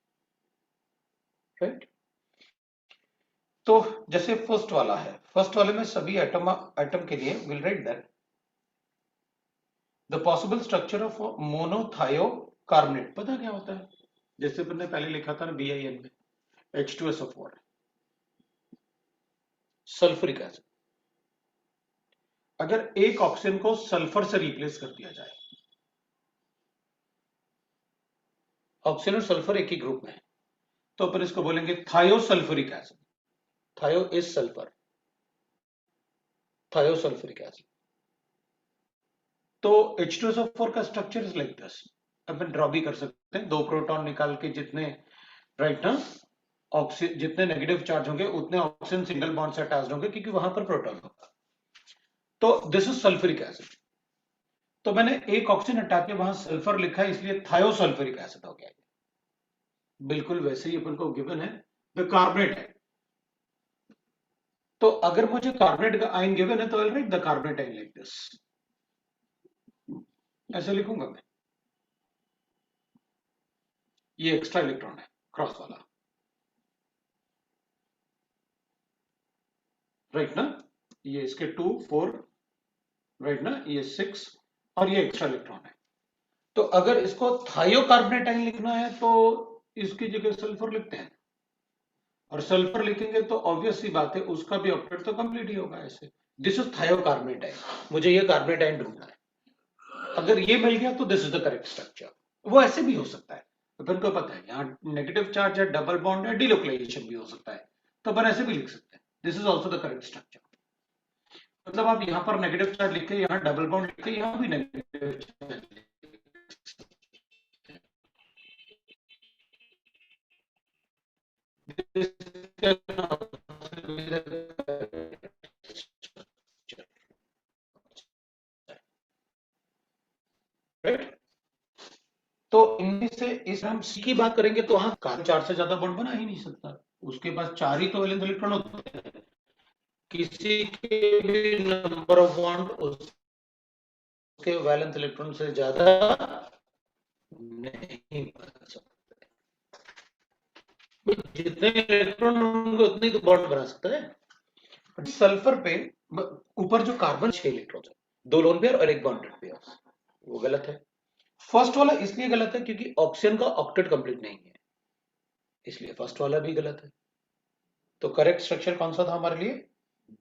राइट। तो जैसे फर्स्ट वाला है, फर्स्ट वाले में सभी एटम एटम के लिए will write that the possible structure of monothiocarbonate, पता क्या होता है, जैसे अपन ने पहले लिखा था ना BiN में H2SO4 सल्फ्यूरिक एसिड, अगर एक ऑक्सीजन को सल्फर से रिप्लेस कर दिया जाए, ऑक्सीजन और सल्फर एक ही ग्रुप में है, तो अपन इसको बोलेंगे थायोसल्फ्यूरिक एसिड, थायो इज सल्फर, थायोसल्फ्यूरिक एसिड। तो H2SO4 का structure is like this, upon draw भी कर सकते हैं, 2 प्रोटॉन निकाल के जितने राइट ना ऑक्सीजन जितने नेगेटिव चार्ज होंगे उतने ऑक्सीजन सिंगल बॉन्ड से अटैच्ड होंगे, क्योंकि वहां पर प्रोटॉन होगा। तो दिस इज सल्फ्यूरिक एसिड, तो मैंने एक ऑक्सीजन हटा के वहां सल्फर लिखा है, इसलिए थायोसल्फ्यूरिक एसिड हो गया। बिल्कुल वैसे ही अपन को गिवन है द कार्बोनेट है, तो अगर मुझे कार्बोनेट का आयन गिवन है तो I write the carbonate ion like this, ऐसे लिखूंगा मैं, ये एक्स्ट्रा इलेक्ट्रॉन है क्रॉस वाला, राइट ना, ये इसके 2 4 राइट ना, ये 6 और ये एक्स्ट्रा इलेक्ट्रॉन है। तो अगर इसको थायोकार्बोनेट आयन लिखना है तो इसकी जगह सल्फर लिखते हैं, और सल्फर लिखेंगे तो ऑब्वियस सी बात है उसका भी ऑक्टेट तो कंप्लीट ही होगा ऐसे। दिस इज थायोकार्बोनेट आयन, मुझे ये कार्बोनेट आयन ढूंढना है, अगर ये मिल गया तो this is the correct structure. वो ऐसे भी हो सकता है, अपन को पता है यहाँ नेगेटिव चार्ज है, डबल बॉन्ड है, डिलोकलाइजेशन भी हो सकता है, तो अपन ऐसे भी लिख सकते हैं this is also the correct structure. मतलब आप यहाँ पर नेगेटिव चार्ज लिख के यहाँ डबल बॉन्ड लिख के यहाँ भी नेगेटिव चार्ज लिख के तो इनमें से इस हम सी की बात करेंगे तो वहां कार्बन 4 से ज्यादा बॉन्ड बना ही नहीं सकता, उसके पास 4 ही तो वैलेंस इलेक्ट्रॉन होते हैं, किसी के भी नंबर ऑफ बॉन्ड उसके वैलेंस इलेक्ट्रॉन से ज्यादा नहीं बना सकते, जितने इलेक्ट्रॉन होंगे उतने तो बॉन्ड बना सकता है। सल्फर पे ऊपर जो कार्बन 6 इलेक्ट्रॉन है, 2 लोन पेयर और एक बॉन्डेड पेयर, वो गलत है। फर्स्ट वाला इसलिए गलत है क्योंकि ऑक्सीजन का ऑक्टेट कंप्लीट नहीं है, इसलिए फर्स्ट वाला भी गलत है। तो करेक्ट स्ट्रक्चर कौन सा था हमारे लिए?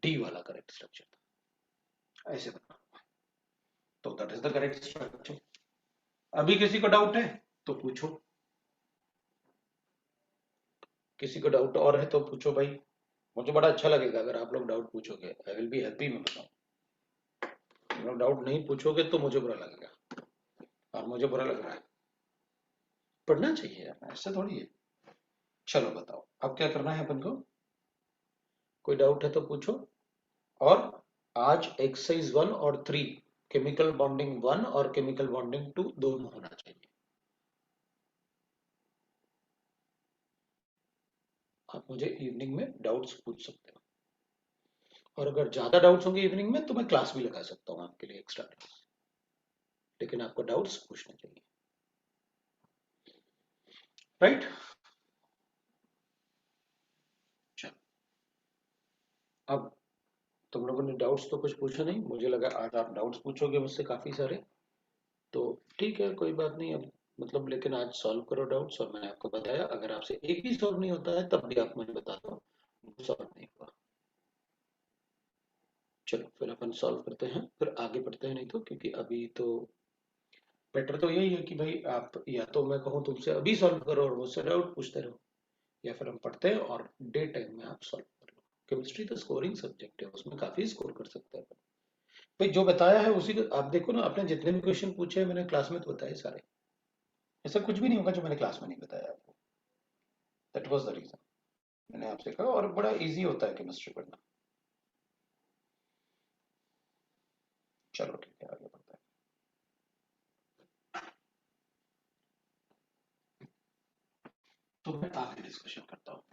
डी वाला करेक्ट स्ट्रक्चर था, ऐसे बना। तो that is the correct structure. अभी किसी को डाउट है तो पूछो, किसी को डाउट और है तो पूछो भाई, मुझे बड़ा अच्छा लगेगा अगर आप लोग डाउट पूछोगे, आई विल बी हैप्पी। मैं बताऊं, डाउट नहीं पूछोगे तो मुझे बुरा लगेगा, और मुझे बुरा लग रहा है। पढ़ना चाहिए यार, ऐसे थोड़ी है। चलो बताओ अब क्या करना है अपन को, कोई डाउट है तो पूछो। और आज एक्सरसाइज 1 और 3 केमिकल बॉन्डिंग 1 और केमिकल बॉन्डिंग 2 दोनों होना चाहिए। आप मुझे इवनिंग में डाउट्स पूछ सकते हो, और अगर ज्यादा डाउट्स होंगे इवनिंग में तो मैं क्लास भी लगा सकता हूँ आपके लिए एक्स्ट्रा क्लास, लेकिन आपको डाउट्स पूछने चाहिए, राइट? चलो, अब तुम लोगों ने डाउट्स तो कुछ पूछा नहीं, मुझे लगा आज आप डाउट्स पूछोगे मुझसे काफी सारे, तो ठीक है कोई बात नहीं। अब मतलब लेकिन आज सॉल्व करो डाउट्स, और मैंने आपको बताया अगर आपसे एक भी सॉल्व नहीं होता है तब भी आप मुझे बता दो सॉल्व नहीं हुआ। चलो फिर अपन सॉल्व करते हैं, फिर आगे बढ़ते हैं, नहीं तो क्योंकि अभी तो बेटर तो यही है कि भाई आप या तो मैं कहूँ तुमसे अभी सॉल्व करो और मुझसे डाउट पूछते रहो, या फिर हम पढ़ते हैं और डे टाइम में आप सॉल्व कर लो। केमिस्ट्री तो स्कोरिंग सब्जेक्ट है, उसमें काफी स्कोर कर सकते हैं अपन। भाई जो बताया है उसी को आप देखो ना, आपने जितने भी क्वेश्चन पूछे हैं मैंने क्लास में तो बताए सारे, ऐसा कुछ भी नहीं होगा जो मैंने क्लास में नहीं बताया आपको। दैट वाज द रीजन मैंने आपसे कहा, और बड़ा इजी होता है केमिस्ट्री पढ़ना। चलो ठीक है आगे बढ़ते हैं। तो मैं आगे डिस्कशन करता हूँ।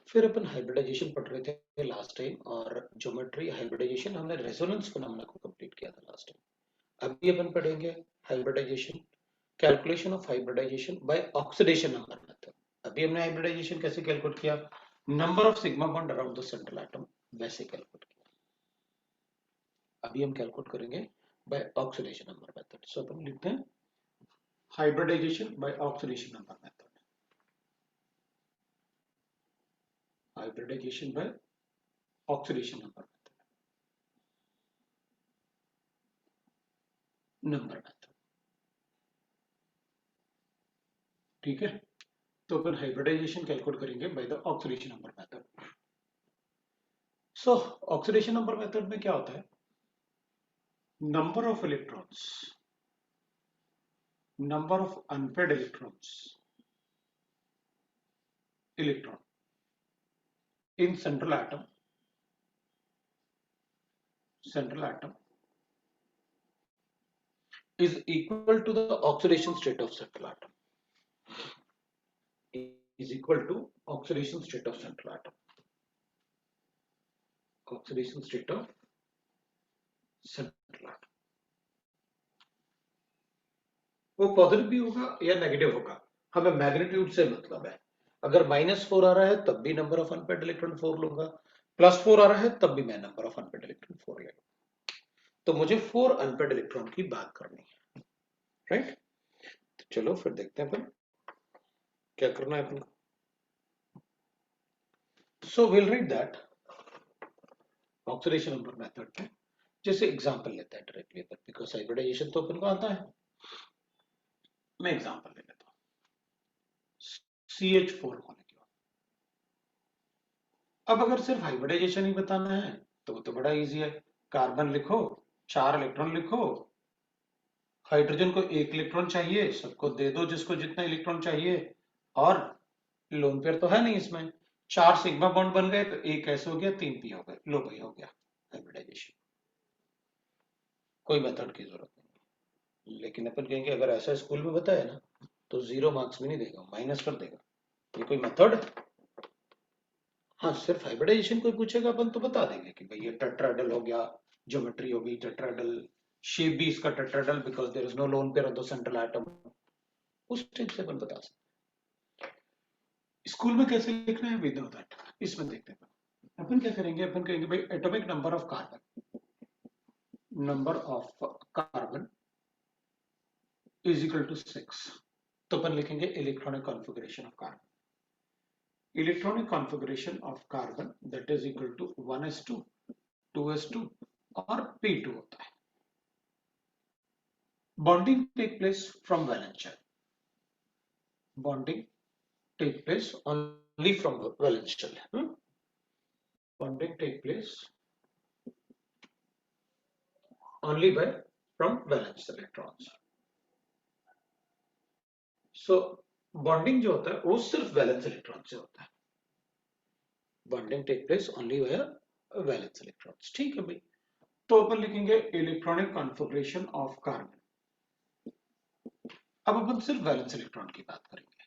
फिर अपन हाइब्रिडाइजेशन पढ़ रहे थे लास्ट टाइम, और ज्योमेट्री हाइब्रिडाइजेशन हमने रेजोनेंस फिनोमेना को कंप्लीट किया था लास्ट टाइम। अभी अपन पढ़ेंगे hybridisation, calculation of hybridisation by oxidation number method. अभी हमने हाइब्रिडाइजेशन कैसे कैलकुलेट किया, number of sigma bond around the central atom, वैसे कैलकुलेट किया। अभी हम कैलकुलेट करेंगे by oxidation number method. So अपन लिखते हैं hybridisation by oxidation number method, hybridisation by oxidation number method, ठीक है। तो अपन हाइब्रिडाइजेशन कैलकुलेट करेंगे by the oxidation number method. So oxidation number method में क्या होता है, number of electrons, number of unpaired electron in central atom is equal to the oxidation state of central atom, is equal to oxidation state of central atom, oxidation state of central atom। वो positive भी होगा या negative होगा, हमें magnitude से मतलब है। अगर -4 आ रहा है तब भी नंबर ऑफ अनपेड इलेक्ट्रॉन 4 लूंगा, +4 आ रहा है तब भी मैं नंबर ऑफ अनपेड इलेक्ट्रॉन 4 लेगा। तो मुझे 4 अनपेड इलेक्ट्रॉन की बात करनी है, राइट? तो चलो फिर देखते हैं अपन क्या करना है अपन को। So will read that oxidation number method में, जैसे एग्जांपल लेते हैं डायरेक्टली अपन, बिकॉज हाइब्रिडाइजेशन तो अपन को आता है। मैं एग्जांपल ले लेता हूँ CH4 मॉलिक्यूल। अब अगर सिर्फ हाइब्रिडाइजेशन ही बताना है तो बड़ा इजी है, कार्बन लिखो, 4 इलेक्ट्रॉन लिखो, हाइड्रोजन को 1 इलेक्ट्रॉन चाहिए, सबको दे दो जिसको जितना इलेक्ट्रॉन चाहिए, और लोन पेयर तो है नहीं इसमें, 4 सिग्मा बॉन्ड बन गए तो एक ऐसे हो गया, 3 पी हो गए, लो भाई हो गया हाइब्रिडाइजेशन। कोई मेथड की जरूरत नहीं, लेकिन अपन कहेंगे अगर ऐसा स्कूल में बताया ना तो 0 मार्क्स भी नहीं देगा, माइनस कर देगा। ये कोई मेथड है? हाँ, सिर्फ हाइब्रिडाइजेशन कोई पूछेगा अपन तो बता देंगे कि भाई ये टेट्राहेड्रल हो गया, ज्योमेट्री हो गई टेट्राहेड्रल, शेप भी इसका tetrahedral because there is no lone pair of the central atom. उस टाइप से अपन बता सकते हैं। स्कूल में कैसे लिखना है विद दैट, इसमें देखते हैं अपन क्या करेंगे। अपन कहेंगे भाई atomic number of carbon, number of carbon is equal to 6। तो अपन लिखेंगे electronic configuration of carbon, electronic configuration of carbon that is equal to 1s2 2s2 और p2 होता है। Bonding take place from valence shell, bonding take place only from valence shell, bonding take place only by from valence electrons. So bonding जो होता है वो सिर्फ valence electron से होता है, bonding take place only by valence electrons. ठीक है भाई, तो अपन लिखेंगे इलेक्ट्रॉनिक कॉन्फ़िगरेशन ऑफ कार्बन। अब अपन सिर्फ वैलेंस इलेक्ट्रॉन की बात करेंगे।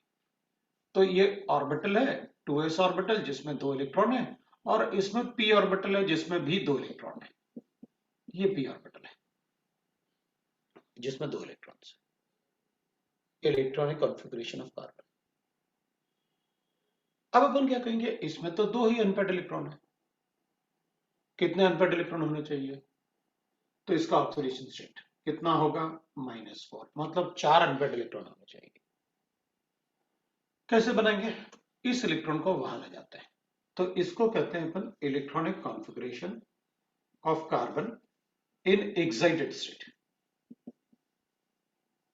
तो ये ऑर्बिटल है 2s ऑर्बिटल जिसमें 2 इलेक्ट्रॉन है, और इसमें p ऑर्बिटल है जिसमें भी 2 इलेक्ट्रॉन है। ये p ऑर्बिटल है जिसमें 2 electrons, electronic configuration of carbon. अब अपन क्या कहेंगे, इसमें तो 2 ही अनपेयर्ड इलेक्ट्रॉन है। कितने अनपेयर्ड इलेक्ट्रॉन होने चाहिए? तो इसका ऑक्सीडेशन स्टेट कितना होगा? -4, मतलब 4 अनपेयर्ड इलेक्ट्रॉन होने चाहिए। कैसे बनाएंगे? इस इलेक्ट्रॉन को वहां ले जाते हैं, तो इसको कहते हैं अपन electronic configuration of carbon in excited state,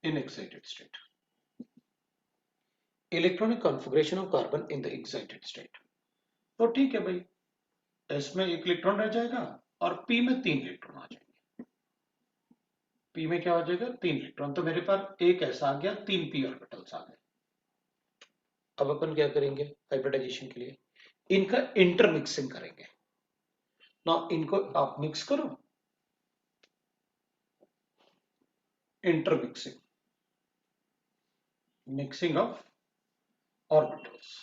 in excited state, electronic configuration of carbon in the excited state. तो ठीक है भाई, एस में 1 इलेक्ट्रॉन रह जाएगा और पी में 3 इलेक्ट्रॉन आ जाएंगे। पी में क्या हो जाएगा? 3 इलेक्ट्रॉन। तो मेरे पास एक ऐसा आ गया, 3 पी ऑर्बिटल्स आ गए। अब अपन क्या करेंगे हाइब्रिडाइजेशन के लिए? इनका इंटरमिक्सिंग करेंगे ना, इनको आप मिक्स करो, इंटरमिक्सिंग, मिक्सिंग ऑफ ऑर्बिटल्स।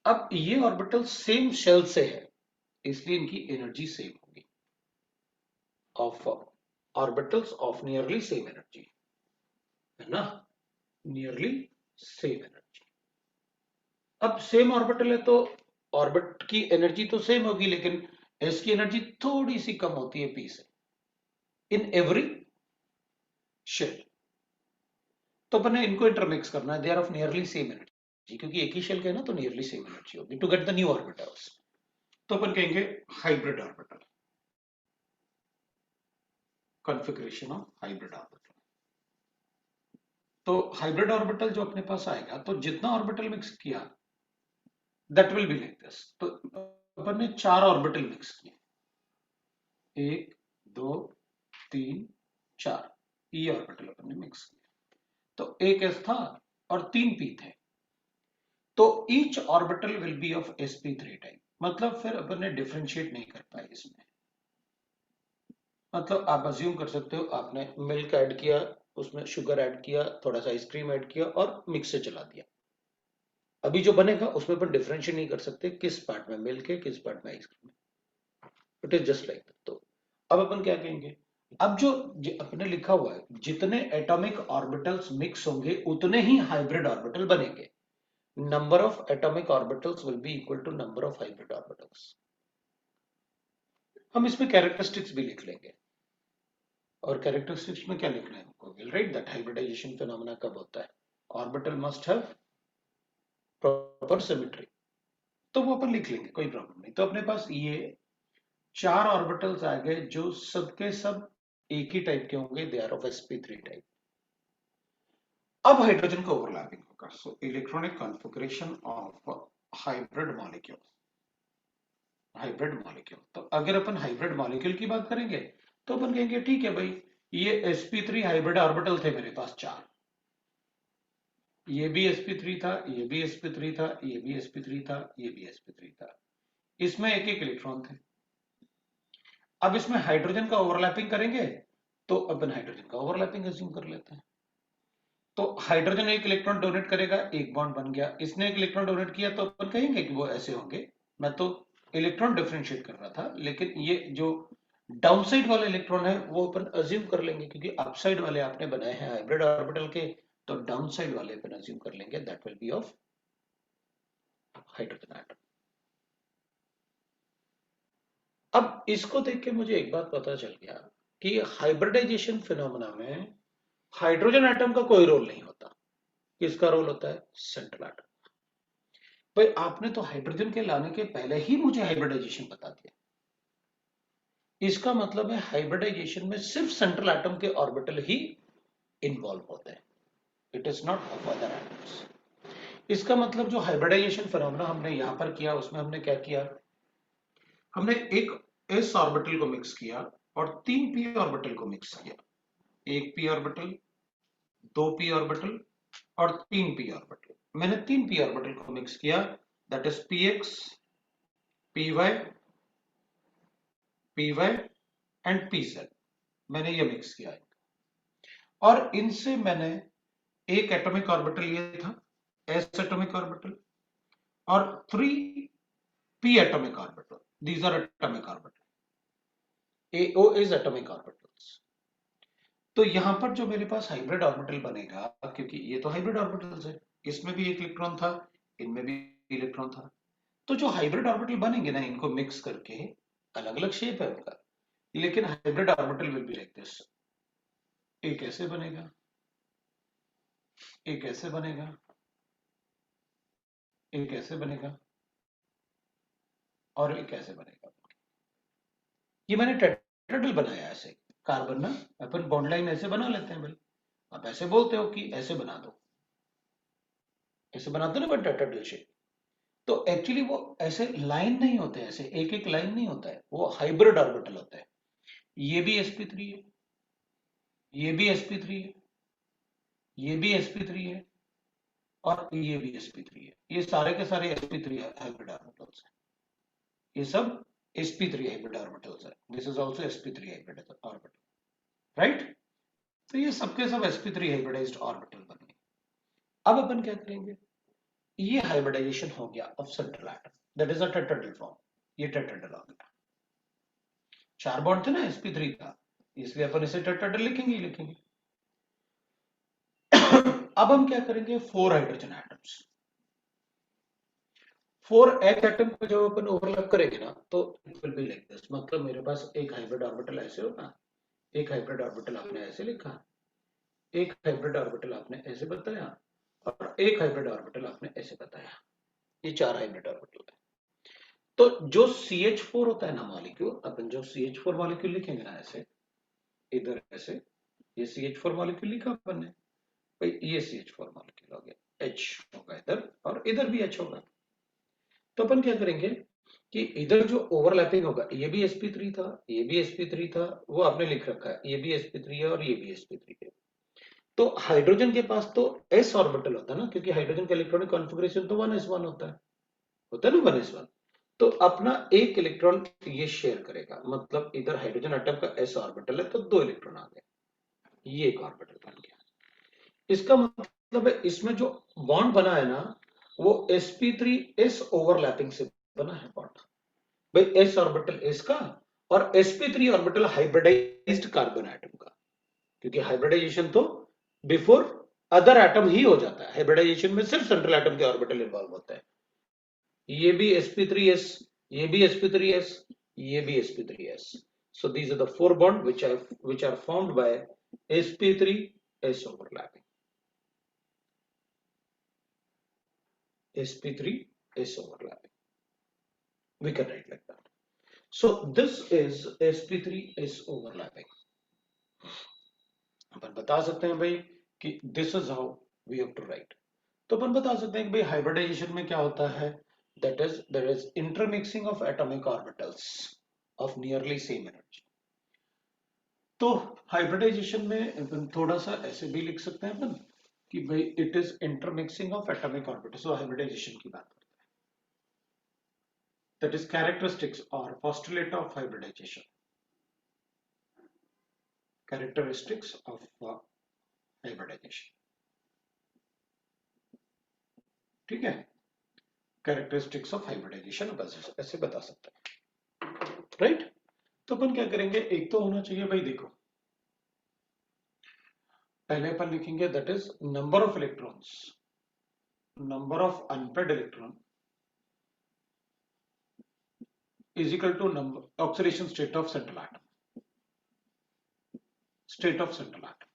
अब ये ऑर्बिटल सेम शेल से है इसलिए इनकी एनर्जी सेम होगी, of orbitals of nearly same energy, है ना, नियरली सेम एनर्जी। अब सेम ऑर्बिटल है तो ऑर्बिट की एनर्जी तो सेम होगी, लेकिन एस की एनर्जी थोड़ी सी कम होती है पी से इन एवरी शेल। तो अपन ने इनको इंटरमिक्स करना है, they are of nearly same energy, क्योंकि एक ही शेल के है ना, तो नियरली सेम एनर्जी होगी to get the new orbitals. तो अपन कहेंगे hybrid orbital, configuration of hybrid orbital. तो हाइब्रिड ऑर्बिटल जो अपने पास आएगा, तो जितना ऑर्बिटल मिक्स किया that will be like this. तो अपन ने 4 ऑर्बिटल मिक्स किए, 1 2 3 4 ई ऑर्बिटल अपन ने मिक्स किया। तो एक एस था और 3 पी थे, तो each orbital will be of sp3 type. मतलब फिर अपन ने डिफरेंशिएट नहीं कर पाए इसमें। मतलब आप अज्यूम कर सकते हो, आपने मिल्क ऐड किया, उसमें शुगर ऐड किया, थोड़ा सा आइसक्रीम ऐड किया और मिक्सर चला दिया। अभी जो बनेगा उसमें अपन डिफरेंशिएट नहीं कर सकते किस पार्ट में मिल्क है किस पार्ट में आइसक्रीम है। It is just like that. तो अब अपन क्या कहेंगे, अब जो अपने लिखा हुआ है जितने एटॉमिक ऑर्बिटल्स मिक्स होंगे उतने ही हाइब्रिड ऑर्बिटल बनेंगे। Number of atomic orbitals will be equal to number of hybrid orbitals. हम इसमें कैरेक्टरिस्टिक्स भी लिख लेंगे, और कैरेक्टरिस्टिक्स में क्या लिखना है हमको, will write that hybridisation phenomena कब होता है, orbital must have proper symmetry. तो वो अपन लिख लेंगे, कोई प्रॉब्लम नहीं। तो अपने पास ये 4 ऑर्बिटल्स आ गए जो सबके सब एक ही टाइप के होंगे, they are of sp3 type. अब हाइड्रोजन का ओवरलैपिंग होगा। So electronic configuration of hybrid molecule, hybrid molecule. तो अगर अपन हाइब्रिड मॉलिक्यूल की बात करेंगे तो अपन कहेंगे ठीक है भाई, ये sp3 हाइब्रिड ऑर्बिटल थे मेरे पास 4, ये भी sp3 था, ये भी sp3 था, ये भी sp3 था, ये भी sp3 था, इसमें एक एक इलेक्ट्रॉन थे। अब इसमें हाइड्रोजन का ओवरलैपिंग करेंगे तो अपन हाइड्रोजन का ओवरलैपिंग अज्यूम कर लेते हैं। तो हाइड्रोजन एक इलेक्ट्रॉन डोनेट करेगा, एक बॉन्ड बन गया, इसने एक इलेक्ट्रॉन डोनेट किया, तो अपन कहेंगे कि वो ऐसे होंगे। मैं तो इलेक्ट्रॉन डिफरेंशिएट कर रहा था, लेकिन ये जो डाउन साइड वाला इलेक्ट्रॉन है वो अपन अज्यूम कर लेंगे, क्योंकि अपसाइड वाले आपने बनाए हैं हाइब्रिड ऑर्बिटल के, तो डाउन साइड वाले अपन अज्यूम कर लेंगे that will be of hydrogen atom. अब इसको देख के मुझे एक बात पता चल गया कि हाइब्रिडाइजेशन फिनोमेना में हाइड्रोजन एटम का कोई रोल नहीं होता। किसका रोल होता है? Central atom. भाई आपने तो हाइड्रोजन के लाने के पहले ही मुझे हाइब्रिडाइजेशन बता दिया। इसका मतलब है हाइब्रिडाइजेशन में सिर्फ सेंट्रल एटम के ऑर्बिटल ही इन्वॉल्व होते हैं, it is not of other atoms. इसका मतलब जो हाइब्रिडाइजेशन फिनोमेना हमने यहां पर किया, उसमें हमने क्या किया? हमने एक एस ऑर्बिटल को मिक्स किया और तीन पी ऑर्बिटल को मिक्स किया। एक पी ऑर्बिटल, दो पी ऑर्बिटल और तीन पी ऑर्बिटल। मैंने तीन पी ऑर्बिटल को मिक्स किया, that is p x, p y, p y and p z. मैंने ये मिक्स किया है और इनसे मैंने एक एटॉमिक ऑर्बिटल ये था एस एटॉमिक ऑर्बिटल और three p atomic orbital, these are atomic orbital. AO is atomic orbitals. तो यहां पर जो मेरे पास हाइब्रिड ऑर्बिटल बनेगा, क्योंकि ये तो हाइब्रिड ऑर्बिटल्स है, इसमें भी एक इलेक्ट्रॉन था, इनमें भी इलेक्ट्रॉन था, तो जो हाइब्रिड ऑर्बिटल बनेंगे ना, इनको मिक्स करके अलग अलग शेप है उनका, लेकिन hybrid orbital will be like this. एक ऐसे बनेगा, एक ऐसे बनेगा, एक ऐसे बनेगा और एक ऐसे बनेगा। ये मैंने टेट्राहेड्रल बनाया ऐसे। कार्बन ना, अपन बॉन्ड लाइन ऐसे बना लेते हैं भाई, आप ऐसे बोलते हो कि ऐसे बना दो, ऐसे बनाते हो ना टेट्राहेड्रल शेप। तो एक्चुअली वो ऐसे लाइन नहीं होते, ऐसे एक एक लाइन नहीं होता है, वो हाइब्रिड ऑर्बिटल होता है। ये भी sp3 है, ये भी sp3 है, ये भी sp3 है और ये भी sp3 है। ये सारे के सारे sp3 हाइब्रिड ऑर्बिटल्स हैं। ये सब sp3 हाइब्रिड ऑर्बिटल्स है। This is also sp3 hybrid orbital, right? तो ये सबके सब sp3 हाइब्रिडाइज्ड ऑर्बिटल बनेंगे। अब अपन क्या करेंगे? ये हाइब्रिडाइजेशन हो गया of central atom, that is a tetrahedral form. ये टेट्राहेड्रल हो गया। चार बॉन्ड थे ना sp3 का, इसलिए अपन इसे टेट्राहेड्रल लिखेंगे ही लिखेंगे। अब हम क्या करेंगे? Four hydrogen atoms, four H atom को जब अपन ओवरलैप करेंगे ना, तो it will be like this. मतलब मेरे पास एक हाइब्रिड ऑर्बिटल ऐसे होगा, एक हाइब्रिड ऑर्बिटल आपने ऐसे लिखा, एक हाइब्रिड ऑर्बिटल आपने ऐसे बताया और एक हाइब्रिड ऑर्बिटल आपने ऐसे बताया। ये चार हाइब्रिड ऑर्बिटल है। तो जो CH4 होता है ना मॉलिक्यूल, अपन जो CH4 मॉलिक्यूल लिखेंगे ना ऐसे, इधर ऐसे, ये CH4 मॉलिक्यूल लिखा अपन ने भाई, ये CH4 मॉलिक्यूल हो गया, H होगा इधर और इधर भी H होगा। तो अपन क्या करेंगे कि इधर जो ओवरलैपिंग होगा, ये भी sp3 था, ये भी sp3 था, वो आपने लिख रखा है, ये भी sp3 है और ये भी sp3 है। तो हाइड्रोजन के पास तो s ऑर्बिटल होता है ना, क्योंकि हाइड्रोजन का इलेक्ट्रॉनिक कॉन्फ़िगरेशन तो 1s1 होता है ना, 1s1। तो अपना एक इलेक्ट्रॉन ये शेयर करेगा, मतलब इधर हाइड्रोजन एटम का s ऑर्बिटल है तो दो इलेक्ट्रॉन आ गए, ये एक ऑर्बिटल बन गया। इसका मतलब है इसमें जो बॉन्ड बना है ना, वो sp3s ओवरलैपिंग से बना है बॉन्ड। भाई s ऑर्बिटल इसका और sp3 orbital hybridised carbon atom का, क्योंकि हाइब्रिडाइजेशन तो बिफोर अदर एटम ही हो जाता है। हाइब्रिडाइजेशन में सिर्फ सेंट्रल एटम के ऑर्बिटल इन्वॉल्व होता है। ये भी sp3s, ये भी sp3s, ये भी sp3s। So these are the four bonds which are formed by sp3s overlapping. sp3s overlapping. We can write like that. So this is sp3s overlapping. अपन बता सकते हैं भाई कि this is how we have to write. तो अपन बता सकते हैं कि भाई हाइब्रिडाइजेशन में क्या होता है, that is there is intermixing of atomic orbitals of nearly same energy. तो हाइब्रिडाइजेशन में अपन थोड़ा सा ऐसे भी लिख सकते हैं अपन कि भाई it is intermixing of atomic orbitals. तो हाइब्रिडाइजेशन की बात करते हैं, दैट इज कैरेक्टरिस्टिक्स और postulate of hybridization, characteristics of hybridization. ठीक है, कैरेक्टरिस्टिक्स ऑफ हाइब्रिडाइजेशन अब ऐसे बता सकते हैं, राइट। तो अपन क्या करेंगे, एक तो होना चाहिए भाई, देखो पहले अपन लिखेंगे that is number of electrons, number of unpaired electron is equal to number oxidation state of central atom, state of central atom.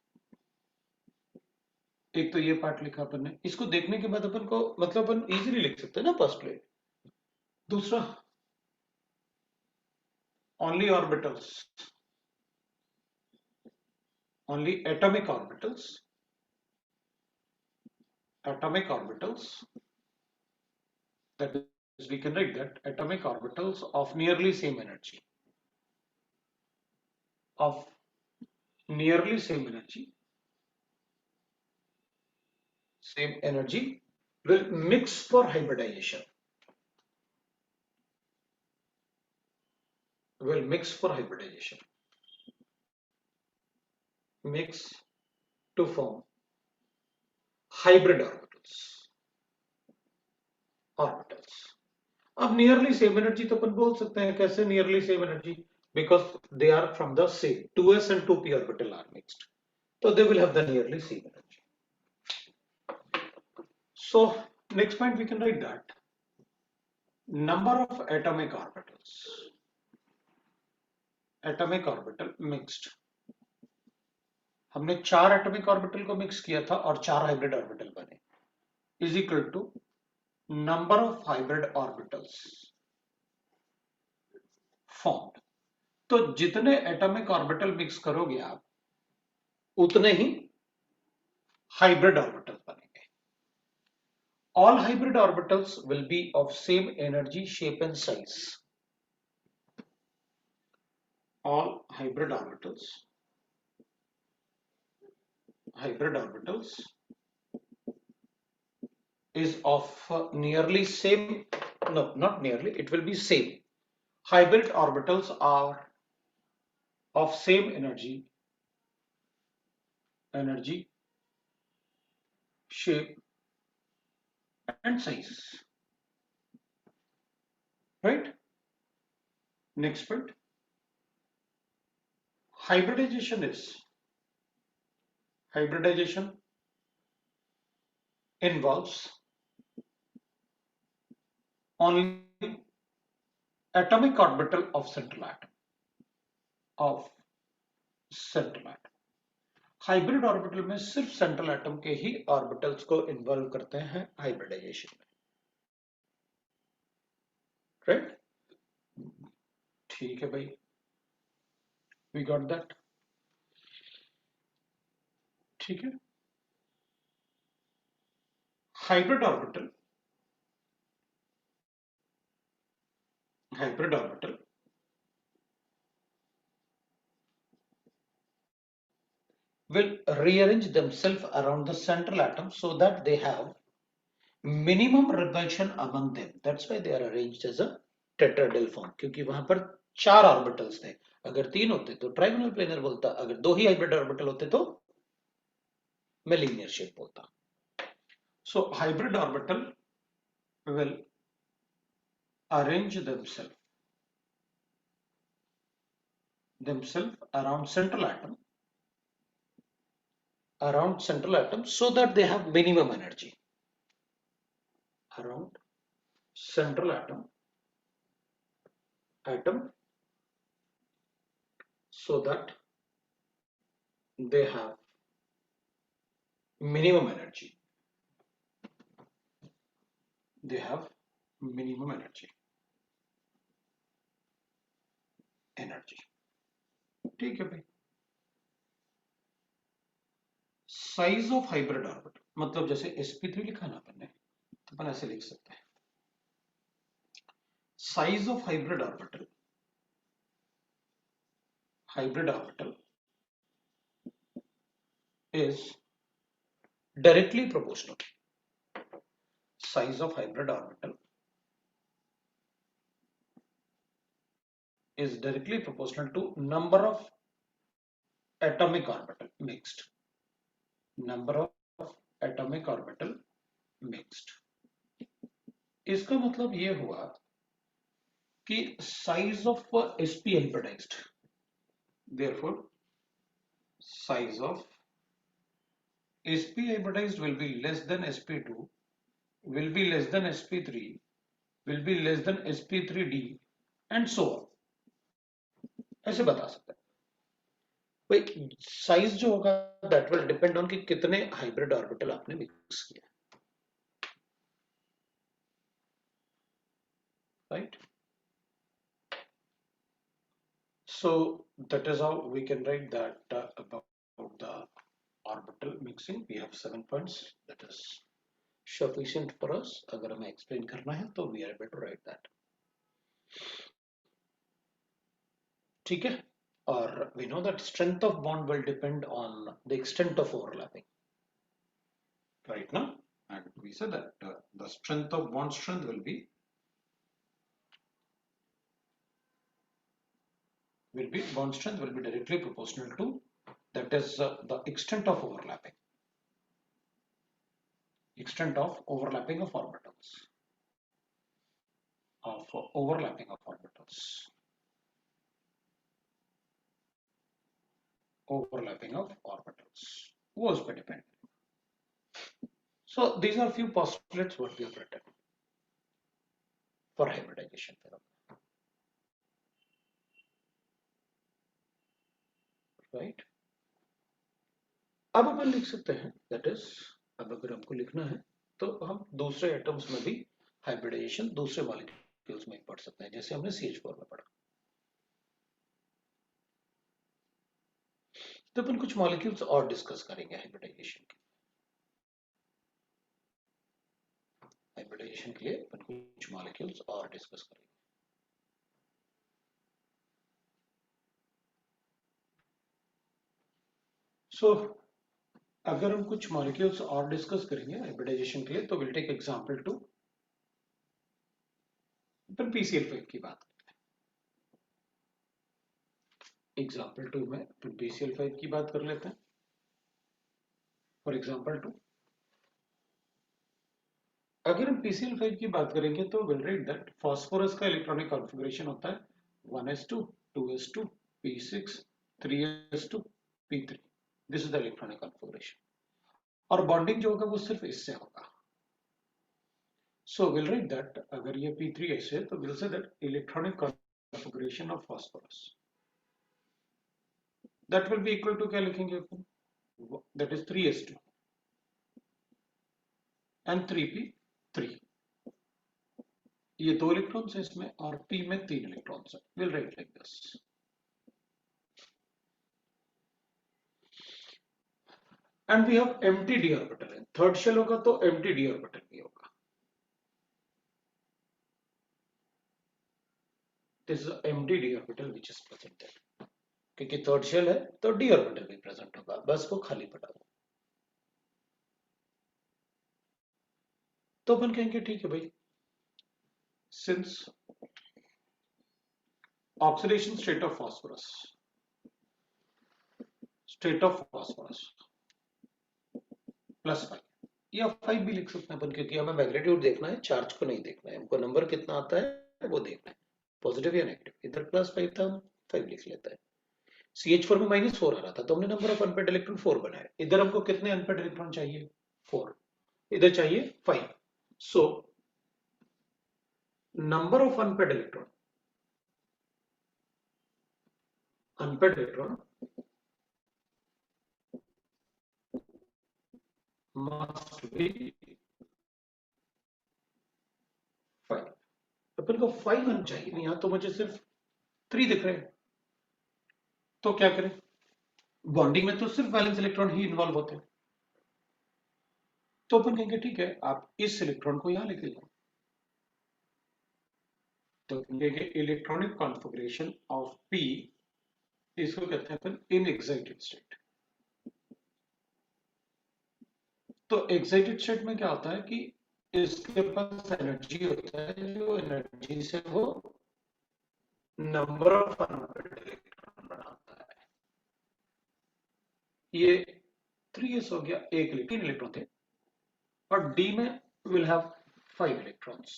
एक तो ये पार्ट लिखा अपन ने, इसको देखने के बाद अपन को मतलब अपन इजीली लिख सकते हैं ना पोस्टुलेट। दूसरा only orbitals, only atomic orbitals, atomic orbitals, that is we can write that atomic orbitals of nearly same energy, of nearly same energy will mix for hybridization, will mix for hybridization, mix to form hybrid orbitals, orbitals। अब nearly same energy तो अपन बोल सकते हैं, कैसे nearly same energy, because they are from the same 2s and 2p orbital are mixed, so they will have the nearly same energy। So next point we can write that number of atomic orbitals, atomic orbital mixed, हमने 4 atomic orbital को mix किया था और 4 hybrid orbital बने, is equal to number of hybrid orbitals formed. तो जितने atomic orbital mix करोगे आप, उतने ही हाइब्रिड ऑर्बिटल बनेंगे। All hybrid orbitals will be of same energy, shape and size. All hybrid orbitals is of nearly same, no, not nearly, it will be same. Hybrid orbitals are of same energy, shape and size, right? Next point, hybridization involves only atomic orbital of central atom, hybrid orbital में सिर्फ central atom के ही orbitals को involve करते हैं hybridisation में, right. ठीक है भाई, वी गॉट दैट। ठीक है, hybrid orbital will rearrange themselves around the central atom so that they have minimum repulsion among them. That's why they are arranged as a tetrahedral form, क्योंकि वहां पर 4 orbitals थे। अगर 3 होते तो ट्राइगोनल प्लेनर बोलता, अगर 2 ही हाइब्रिड ऑर्बिटल होते तो मैं लीनियर शेप बोलता। So hybrid orbital will arrange themselves around central atom so that they have minimum energy around central atom so that they have minimum energy, ठीक है भाई। साइज ऑफ हाइब्रिड ऑर्बिटल मतलब जैसे sp3 लिखा ना अपन ने, तो अपन ऐसे लिख सकते हैं, size of hybrid orbital is directly proportional, size of hybrid orbital is directly proportional to number of atomic orbital mixed, number of atomic orbital mixed, इसका मतलब ये हुआ कि size of sp hybridized, therefore size of sp hybridized will be less than sp2, will be less than sp3, will be less than sp3d and so on. ऐसे बता सकते हैं भाई। साइज जो होगा दैट विल डिपेंड ऑन कि कितने hybrid orbital आपने मिक्स किया, right? So that is how we can write that about the orbital mixing. We have 7 points, that is sufficient for us. अगर हमें explain करना है तो we are able to write that. ठीक है? और we know that strength of bond will depend on the extent of overlapping, right now? And we said that the strength of bond strength will be bond strength will be directly proportional to, that is the extent of overlapping. Extent of overlapping of orbitals. Overlapping of orbitals. Overlapping of orbitals was by dependent. So these are few postulates what we have written for hybridization phenomena, right? अब अपन लिख सकते हैं, that is, अब अगर हमको लिखना है तो हम दूसरे एटम्स में भी हाइब्रिडाइजेशन दूसरे मॉलिक्यूल्स में पढ़ सकते हैं, जैसे हमने CH4 में पढ़ा। तो अपन कुछ मॉलिक्यूल्स और डिस्कस करेंगे हाइब्रिडाइजेशन के। हाइब्रिडाइजेशन के लिए अपन कुछ मॉलिक्यूल्स और डिस्कस करेंगे। सो अगर हम कुछ मॉलिक्यूल्स और डिस्कस करेंगे हाइब्रिडाइजेशन के लिए तो विल टेक एग्जांपल टू, अपन PCl5 की बात करते हैं। एग्जांपल 2 में अपन PCl5 की बात कर लेते हैं। फॉर एग्जांपल 2, अगर हम PCl5 की बात करेंगे तो विल राइट दैट फास्फोरस का इलेक्ट्रॉनिक कॉन्फ़िगरेशन होता है 1s2 2s2 p6 3s2 p3। This is the electronic configuration, और बॉन्डिंग जो होगा वो सिर्फ इससे होगा। सो विल राइट दैट अगर ये p3 ऐसे है तो will say that electronic configuration of phosphorus that will be equal to, क्या लिखेंगे अपन, that is 3s2 and 3p3। ये 2 इलेक्ट्रॉन्स है इसमें और p में 3 इलेक्ट्रॉन्स है। Will write like this. And we have empty d orbital है, थर्ड शेल होगा तो एम्प्टी d ऑर्बिटल भी होगा। This is empty d orbital which is presented, क्योंकि थर्ड शेल है तो d ऑर्बिटल भी प्रेजेंट होगा, बस वो खाली पड़ा हुआ। तो अपन कहेंगे ठीक है भाई, since oxidation state of phosphorus +5, या 5 भी लिख सकते हैं अपन, क्योंकि हमें मैग्नीट्यूड देखना है, चार्ज को नहीं देखना है, हमको नंबर कितना आता है वो देखना है, पॉजिटिव या नेगेटिव। इधर +5 था, हम 5 लिख लेते हैं। CH4 में -4 आ रहा था तो हमने नंबर ऑफ अनपेड इलेक्ट्रॉन 4 बनाया। इधर हमको कितने अनपेड इलेक्ट्रॉन चाहिए, 4, इधर चाहिए 5। So number of unpaired electron must be 5। अपन को 5 आना चाहिए, नहीं, यहाँ तो मुझे सिर्फ 3 दिख रहे हैं। तो क्या करें, बॉन्डिंग में तो सिर्फ वैलेंस इलेक्ट्रॉन ही इन्वॉल्व होते हैं, तो अपन कहेंगे ठीक है आप इस इलेक्ट्रॉन को यहां लेके जाओ। तो कहेंगे इलेक्ट्रॉनिक कॉन्फ़िगरेशन ऑफ p, इसको कहते हैं अपन इन एक्साइटेड स्टेट। तो एक्साइटेड स्टेट में क्या होता है कि इसके पास एनर्जी होता है, जो एनर्जी से वो नंबर ऑफ अनपेड इलेक्ट्रॉन बनाता है। ये 3s हो गया, एक 3 इलेक्ट्रॉन थे, और d में विल हैव 5 इलेक्ट्रॉन्स,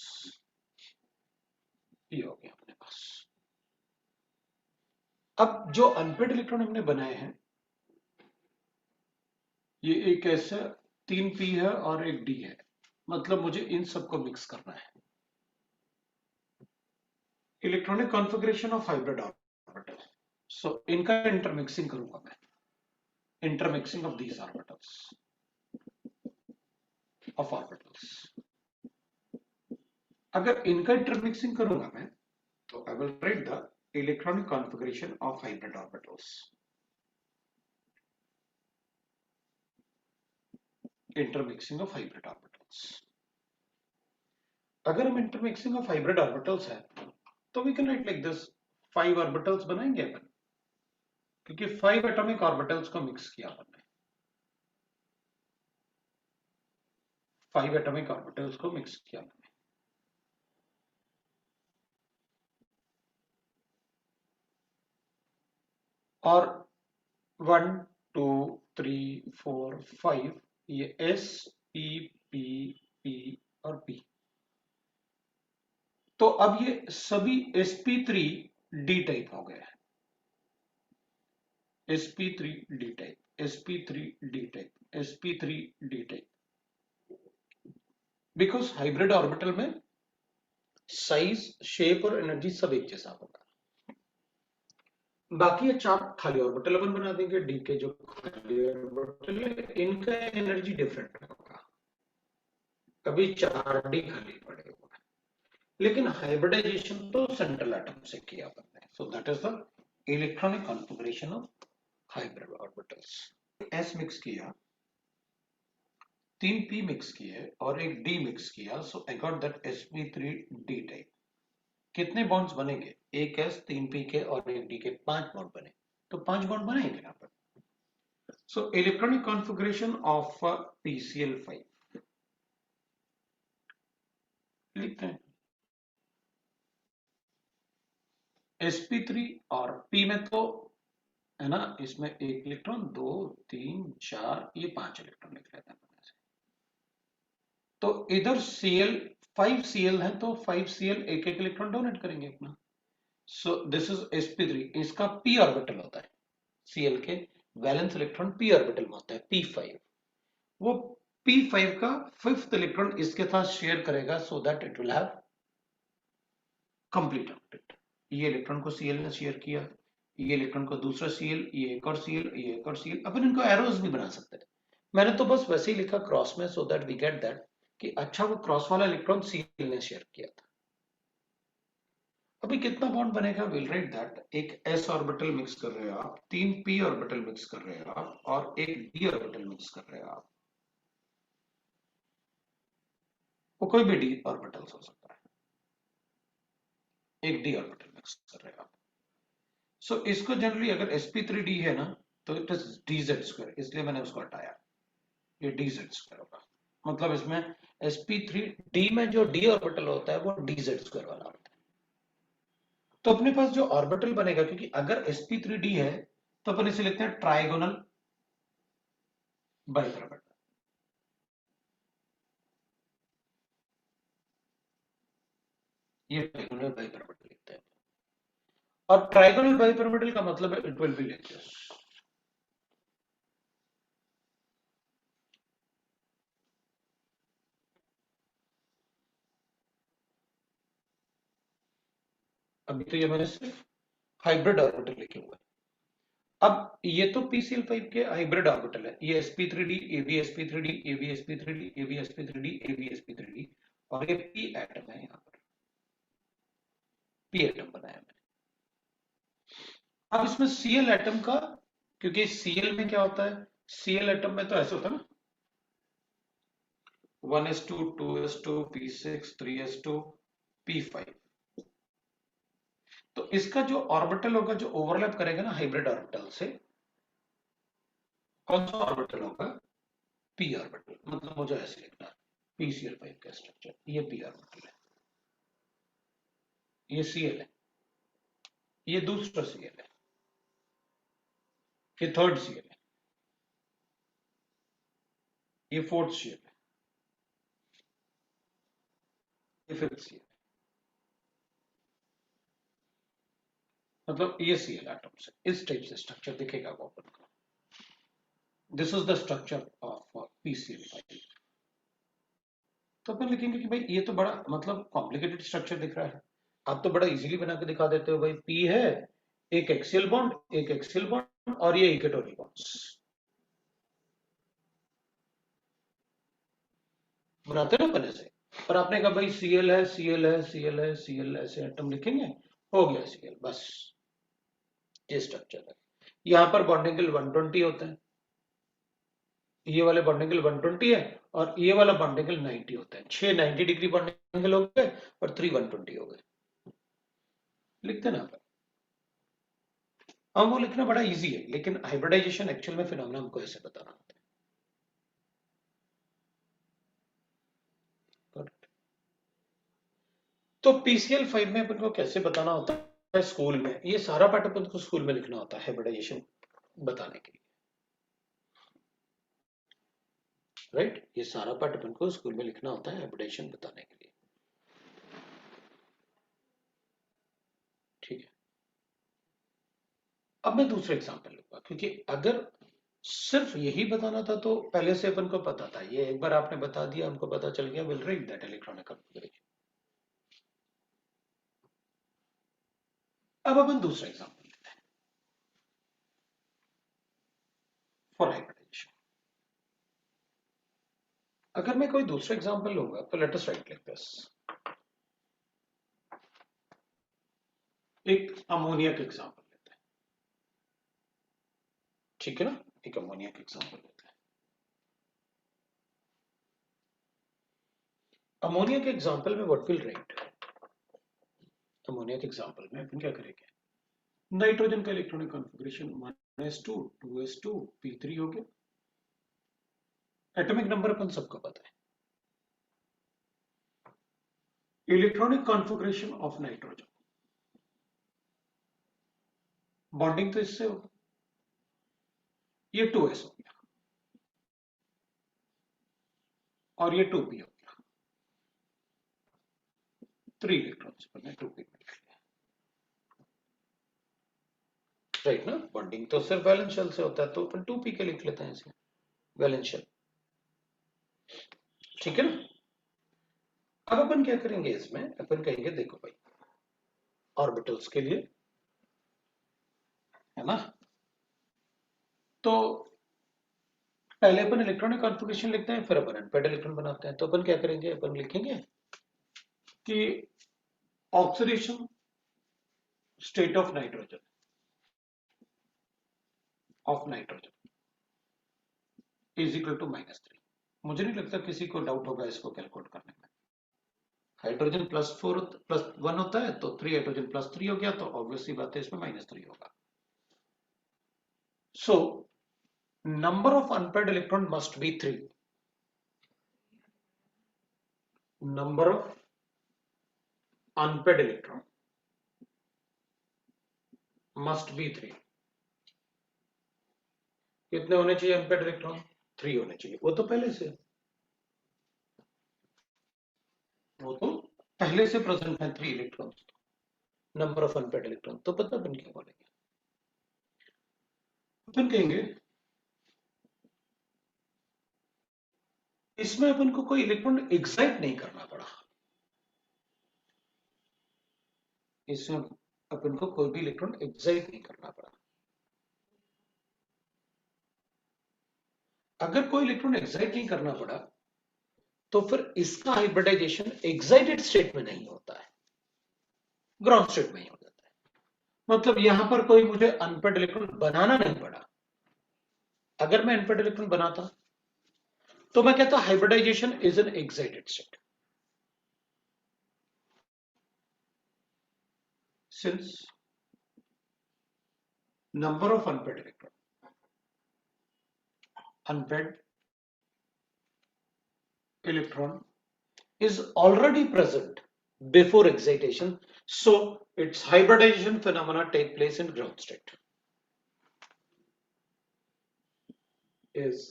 ये हो गया अपने पास। अब जो अनपेड इलेक्ट्रॉन हमने बनाए हैं, ये एक ऐसा 3p है और एक d है, मतलब मुझे इन सबको मिक्स करना है। Electronic configuration of hybrid orbital, so इनका इंटरमिक्सिंग करूंगा मैं, intermixing of these orbitals of orbitals. अगर इनका इंटरमिक्सिंग करूंगा मैं, तो I will write the electronic configuration of hybrid orbitals. Intermixing of hybrid orbitals, अगर हम इंटरमिक्सिंग ऑफ हाइब्रिड ऑर्बिटल्स है तो we can write like this, 5 orbitals बनाएंगे अपन, क्योंकि 5 एटॉमिक ऑर्बिटल्स को मिक्स किया अपन ने, 5 एटॉमिक ऑर्बिटल्स को मिक्स किया मैंने। और 1 2 3 4 5 ये S P P P और P, तो अब ये सभी sp3d टाइप हो गए हैं, sp3d type, sp3d type, sp3d type, because hybrid orbital में साइज, शेप और एनर्जी सब एक जैसा होगा। बाकी ये 4 खाली ऑर्बिटल अपन बना देंगे, डी के जो खाली ऑर्बिटल है इनका एनर्जी डिफरेंट होगा, कभी 4d खाली पड़ेगा, लेकिन हाइब्रिडाइजेशन तो सेंट्रल एटम से किया अपन ने, so that is the electronic configuration of hybrid orbitals. s mix किया, 3p मिक्स किए और एक d मिक्स किया, so I got that sp3d type. कितने बॉन्ड्स बनेंगे, एक s 3p के और एक d के 5 बॉन्ड बने, तो 5 बॉन्ड बनाएंगे यहाँ पर। सो इलेक्ट्रॉनिक कॉन्फ़िगरेशन ऑफ PCl5 लिखते हैं, sp3 और p में तो है ना, इसमें एक इलेक्ट्रॉन, 2 3 4, ये 5 इलेक्ट्रॉन लिख लेते हैं। तो इधर Cl 5 Cl है तो 5 Cl एक एक इलेक्ट्रॉन डोनेट करेंगे अपना, सो दिस इज sp3, इसका p ऑर्बिटल होता है, Cl के वैलेंस इलेक्ट्रॉन p ऑर्बिटल में होता है p5, वो p5 का 5th इलेक्ट्रॉन इसके साथ शेयर करेगा, so that it will have complete orbit. ये इलेक्ट्रॉन को Cl ने शेयर किया, ये इलेक्ट्रॉन को दूसरा Cl, ये एक और Cl, ये एक और Cl, अपन इनको एरोज भी बना सकते हैं, मैंने तो बस वैसे ही लिखा क्रॉस में, so that we get that कि अच्छा वो क्रॉस वाला इलेक्ट्रॉन Cl ने शेयर किया था। अभी कितना बॉन्ड बनेगा, विल राइट दैट, एक s ऑर्बिटल मिक्स कर रहे हो आप, 3 p ऑर्बिटल मिक्स कर रहे हो आप, और एक d ऑर्बिटल मिक्स कर रहे हो आप, वो कोई भी d ऑर्बिटल हो सकता है, एक d ऑर्बिटल मिक्स कर रहे हो आप। सो इसको जनरली अगर sp3d है ना, तो इट इज dz2, इसलिए मैंने उसको हटाया, ये dz2 होगा, मतलब इसमें sp3d में जो d ऑर्बिटल होता है वो dz2 वाला होता है। तो अपने पास जो ऑर्बिटल बनेगा, क्योंकि अगर sp3d है तो अपन इसे लिखते हैं ट्राइगोनल बाइपिरामिड, ये ट्राइगोनल बाइपिरामिड लिखते हैं, और ट्राइगोनल बाइपिरामिडल का मतलब है it will be like this, अभी तो ये मैंने सिर्फ हाइब्रिड ऑर्बिटल लिखे हुए हैं। अब ये तो PCl5 के हाइब्रिड ऑर्बिटल है, ये sp3d, absp3d, absp3d, absp3d, absp3d, और ये p एटम है, यहाँ पर p एटम बनाया मैंने। अब इसमें Cl एटम का, क्योंकि Cl में क्या होता है, Cl एटम में तो ऐसे होता है ना, 1s2 2s2 p6 3s2 p5, तो इसका जो ऑर्बिटल होगा जो ओवरलैप करेगा ना हाइब्रिड ऑर्बिटल से, कौन सा ऑर्बिटल होगा, p ऑर्बिटल, मतलब मुझे ऐसे लिखना है, PCl5 का स्ट्रक्चर, ये p ऑर्बिटल है, ये Cl है, ये दूसरा Cl है, ये थर्ड Cl है, ये फोर्थ Cl है, फिर Cl, मतलब ये Cl एटम से इस टाइप से स्ट्रक्चर दिखेगा वो अपन को। This is the structure of PCl5। तो अपन लिखेंगे कि भाई ये तो बड़ा मतलब कॉम्प्लिकेटेड स्ट्रक्चर दिख रहा है, आप तो बड़ा इजीली बना के दिखा देते हो भाई। P है, एक एक्सियल बॉन्ड, एक एक्सियल बॉन्ड और ये इक्वेटोरियल बॉन्ड्स बनाते हैं ना अपन ऐसे। पर आपने कहा भाई Cl है, Cl है, Cl है, Cl ऐसे एटम लिखेंगे, हो गया Cl, बस ये स्ट्रक्चर है। यहाँ पर बॉन्डिंग एंगल 120 होते हैं, ये वाले बॉन्डिंग एंगल 120 है और ये वाला बॉन्डिंग एंगल 90 होता है। 6 90 डिग्री बॉन्डिंग एंगल हो गए और 3 120 हो गए। लिखते ना अपन, हम वो लिखना बड़ा इजी है, लेकिन हाइब्रिडाइजेशन एक्चुअल में फिनोमेना हमको ऐसे बताना होता है। Correct? तो PCl5 में अपन को कैसे बताना होता है स्कूल में, ये सारा पार्ट अपन को स्कूल में लिखना होता है हाइब्रिडाइजेशन बताने के लिए, राइट? ये सारा पार्ट अपन को स्कूल में लिखना होता है हाइब्रिडाइजेशन बताने के लिए, ठीक है। अब मैं दूसरा एग्जांपल लूंगा, क्योंकि अगर सिर्फ यही बताना था तो पहले से अपन को पता था, ये एक बार आपने बता दिया हमको पता चल गया, will write that electronic configuration. अब अपन दूसरा एग्जांपल लेते हैं फॉर हाइब्रिडाइजेशन। अगर मैं कोई दूसरा एग्जांपल लूंगा तो let us right like this, एक अमोनिया का एग्जांपल लेते हैं, ठीक है ना? एक अमोनिया का एग्जांपल लेते हैं। अमोनिया के एग्जांपल में व्हाट विल राइट, अमोनिया के एग्जांपल में अपन क्या करेंगे, नाइट्रोजन का electronic configuration 1s2 2s2 p3 हो गया। एटॉमिक नंबर अपन सबको पता है, electronic configuration of nitrogen, bonding तो इससे होगा, ये 2s हो गया और ये 2p हो गया, 3 इलेक्ट्रॉन्स पर 2p मिल गया, राइट ना? बॉन्डिंग तो सिर्फ वैलेंस शेल से होता है, तो अपन 2p के लिख लेते हैं इसे, वैलेंस शेल, ठीक है ना? अब अपन क्या करेंगे इसमें, अपन कहेंगे देखो भाई ऑर्बिटल्स के लिए, है ना? तो पहले अपन इलेक्ट्रॉनिक कॉन्फ़िगरेशन लिखते हैं, फिर अपन अनपेयर्ड इलेक्ट्रॉन बनाते हैं। तो अपन क्या करेंगे, अपन लिखेंगे कि oxidation state of nitrogen is equal to -3। मुझे नहीं लगता किसी को डाउट होगा इसको कैलकुलेट करने में। हाइड्रोजन +1 होता है तो 3 हाइड्रोजन +3 हो गया, तो ऑब्वियसली बात है इसमें -3 होगा। So number of unpaired electron must be 3, number of unpaired electron must be 3। कितने होने चाहिए अनपेयर्ड इलेक्ट्रॉन? 3 होने चाहिए, वो तो पहले से, वो तो पहले से प्रेजेंट है 3 electrons. Number of unpaired electron तो पता अपन क्या बोलेंगे, अपन कहेंगे इसमें अपन को कोई इलेक्ट्रॉन एक्साइट नहीं करना पड़ा, इसमें अपन को कोई भी इलेक्ट्रॉन एक्साइट नहीं करना पड़ा। अगर कोई इलेक्ट्रॉन एक्साइट नहीं करना पड़ा तो फिर इसका हाइब्रिडाइजेशन एक्साइटेड स्टेट में नहीं होता है, ग्राउंड स्टेट में ही हो जाता है। मतलब यहां पर कोई मुझे अनपेयर्ड इलेक्ट्रॉन बनाना नहीं पड़ा। अगर मैं अनपेयर्ड इलेक्ट्रॉन बनाता तो मैं कहता hybridization is an excited state. Since number of unpaired electron is already present before excitation, so its hybridization phenomena take place in ground state, is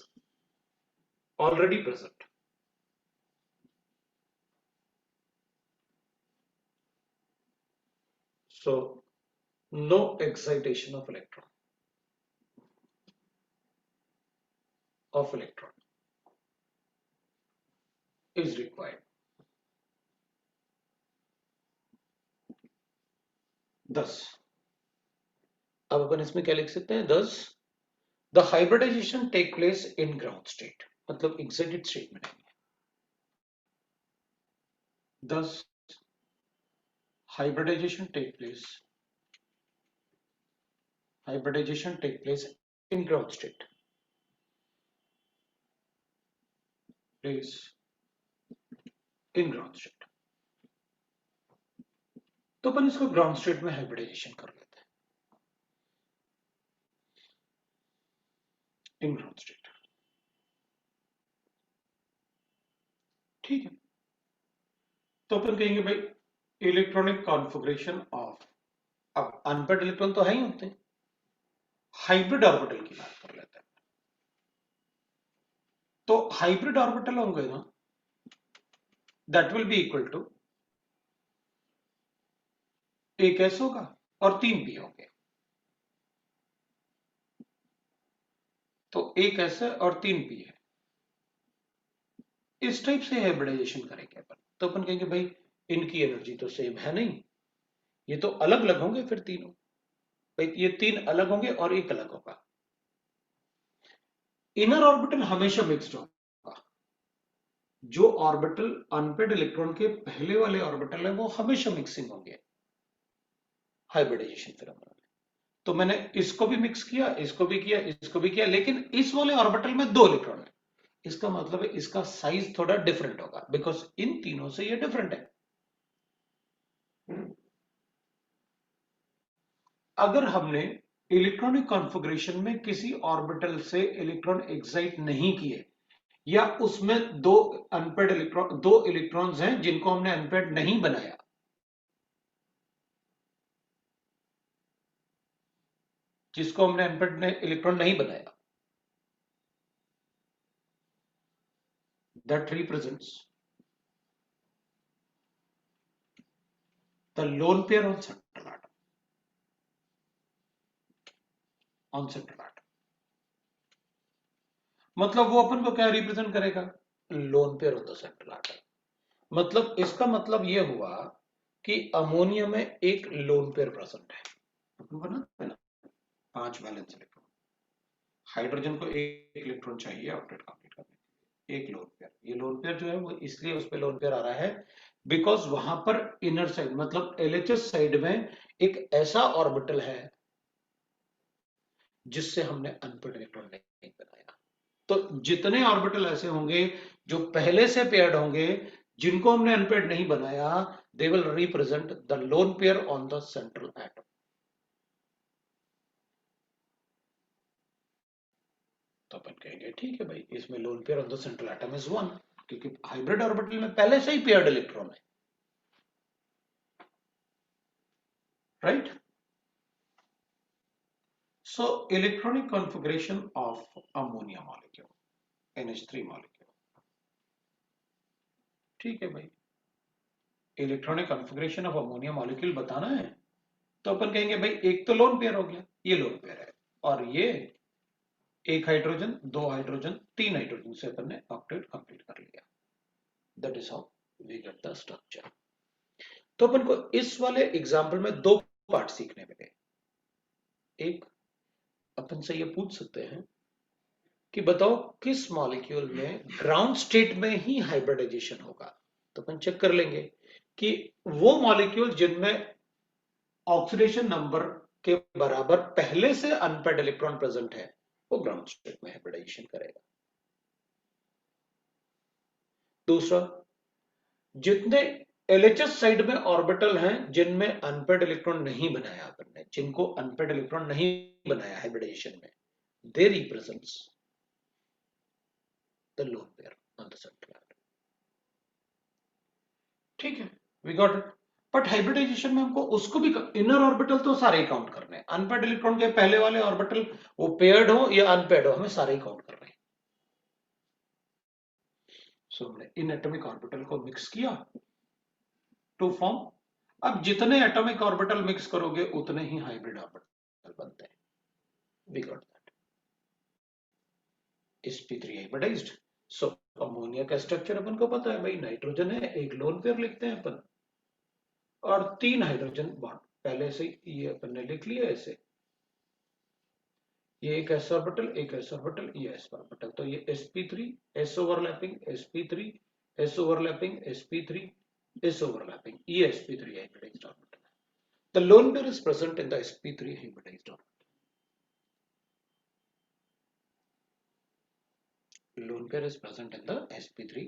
already present So no excitation of electron is required. Thus अब अपन इसमें क्या लिख सकते हैं? Thus the hybridization take place in ground state, मतलब excited state में नहीं है. Thus hybridization take place in ground state. तो अपन इसको ग्राउंड स्टेट में हाइब्रिडाइजेशन कर लेते हैं. In ground state. ठीक है. तो अपन कहेंगे भाई इलेक्ट्रॉनिक कॉन्फ़िगरेशन ऑफ, अब अनपेड इलेक्ट्रॉन तो है ही होते हैं, हाइब्रिड ऑर्बिटल की बात कर लेते हैं. तो हाइब्रिड ऑर्बिटल होंगे ना, that will be equal to एक एस होगा और 3 पी होंगे. तो एक एस है और 3 पी है. इस टाइप से हाइब्रिडाइजेशन करेंगे अपन. तो अपन कहेंगे भाई इनकी एनर्जी तो सेम है नहीं, ये तो अलग अलग होंगे फिर तीनों. भाई ये 3 अलग होंगे और एक अलग होगा. इनर ऑर्बिटल हमेशा मिक्स्ड होगा. जो ऑर्बिटल अनपेड इलेक्ट्रॉन के पहले वाले ऑर्बिटल है वो हमेशा मिक्सिंग होंगे हाइब्रिडाइजेशन फिनोमेना में. तो मैंने इसको भी मिक्स किया, इसको भी किया, इसको भी किया, लेकिन इस वाले ऑर्बिटल में 2 इलेक्ट्रॉन है. इसका मतलब है इसका साइज थोड़ा डिफरेंट होगा, बिकॉज इन तीनों से ये डिफरेंट है. अगर हमने इलेक्ट्रॉनिक कॉन्फ़िगरेशन में किसी ऑर्बिटल से इलेक्ट्रॉन एक्साइट नहीं किए, या उसमें 2 इलेक्ट्रॉन्स हैं जिनको हमने अनपेड नहीं बनाया, जिसको हमने अनपेड इलेक्ट्रॉन नहीं बनाया, that represents the lone pair on central atom. मतलब वो अपन को क्या रिप्रेजेंट करेगा? Loan pair on the central atom. मतलब इसका मतलब ये हुआ कि अमोनिया में एक लोन पेयर प्रेजेंट है. अपन बनाते हैं ना 5 वैलेंस इलेक्ट्रॉन. हाइड्रोजन को एक इलेक्ट्रॉन चाहिए ऑक्टेट कंप्लीट करने के लिए, एक लोन पेयर. ये लोन पेयर जो है वो इसलिए उस पे लोन पेयर आ रहा है बिकॉज वहां पर इनर साइड मतलब एलएचएस साइड में एक ऐसा ऑर्बिटल है जिससे हमने अनपेड इलेक्ट्रॉन नहीं बनाया. तो जितने ऑर्बिटल ऐसे होंगे जो पहले से पेयर्ड होंगे जिनको हमने अनपेड नहीं बनाया, they will represent the lone pair on the central atom. तो अपन कहेंगे ठीक है भाई इसमें loan pair on the central atom is 1, क्योंकि हाइब्रिड ऑर्बिटल में पहले से ही पेयर्ड इलेक्ट्रॉन है. Right. So electronic configuration of ammonia molecule, NH3 molecule. ठीक है भाई, electronic configuration of ammonia molecule बताना है तो अपन कहेंगे भाई एक तो लोन पेयर हो गया, ये लोन पेयर है, और ये एक हाइड्रोजन, 2 हाइड्रोजन, 3 हाइड्रोजन से अपन ने ऑक्टेट कंप्लीट कर लिया. That is how we get the structure. तो अपन को इस वाले एग्जांपल में 2 पार्ट सीखने मिले. एक, अपन से ये पूछ सकते हैं कि बताओ किस मॉलिक्यूल में ग्राउंड स्टेट में ही हाइब्रिडाइजेशन होगा. तो अपन चेक कर लेंगे कि वो मॉलिक्यूल जिनमें ऑक्सीडेशन नंबर के बराबर पहले से अनपेड इलेक्ट्रॉन प्रेजेंट है वो ग्राउंड स्टेट में हाइब्रिडाइजेशन करेगा. दूसरा, जितने एलएचएस साइड में ऑर्बिटल हैं जिनमें अनपेड इलेक्ट्रॉन नहीं बनाया अपन ने, जिनको अनपेड इलेक्ट्रॉन नहीं बनाया हाइब्रिडाइजेशन में, दे represents the lone pair on the central atom. ठीक है, we got it. But hybridization में हमको उसको भी इनर ऑर्बिटल तो सारे ही काउंट करने हैं. अनपेड इलेक्ट्रॉन के पहले वाले ऑर्बिटल वो पेयर्ड हो या अनपेयर्ड हो, हमें सारे ही काउंट करने हैं. सो हमने इन एटॉमिक ऑर्बिटल को मिक्स किया टू फॉर्म अब जितने एटॉमिक ऑर्बिटल मिक्स करोगे उतने ही हाइब्रिड ऑर्बिटल बनते हैं. We got that. sp3 hybridized. So ammonia का स्ट्रक्चर अपन को पता है भाई, नाइट्रोजन है, एक लोन पेयर लिखते हैं अपन, और 3 हाइड्रोजन बॉन्ड पहले से ये अपन ने लिख लिया ऐसे. ये एक s ऑर्बिटल, एक s ऑर्बिटल, ये s ऑर्बिटल, तो ये sp3 s overlapping sp3 s overlapping sp3 s overlapping, ये sp3 हाइब्रिडाइज्ड ऑर्बिटल है. The lone pair is present in the sp3 hybridized orbital. Lone pair is present in the sp3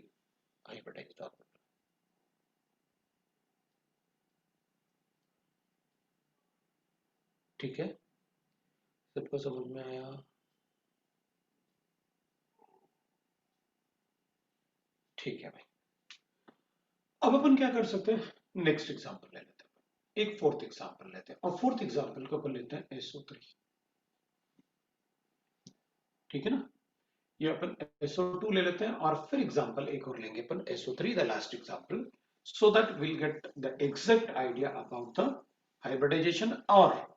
hybridized orbital. ठीक है, सबको समझ में आया? ठीक है भाई. अब अपन क्या कर सकते हैं, नेक्स्ट एग्जांपल ले लेते हैं. एक फोर्थ एग्जांपल लेते हैं, और फोर्थ एग्जांपल को अपन लेते हैं SO3. ठीक है ना, ये अपन SO2 ले लेते हैं, और फिर एग्जांपल एक और लेंगे अपन SO3, the last example, so that will get the exact idea about the hybridization. और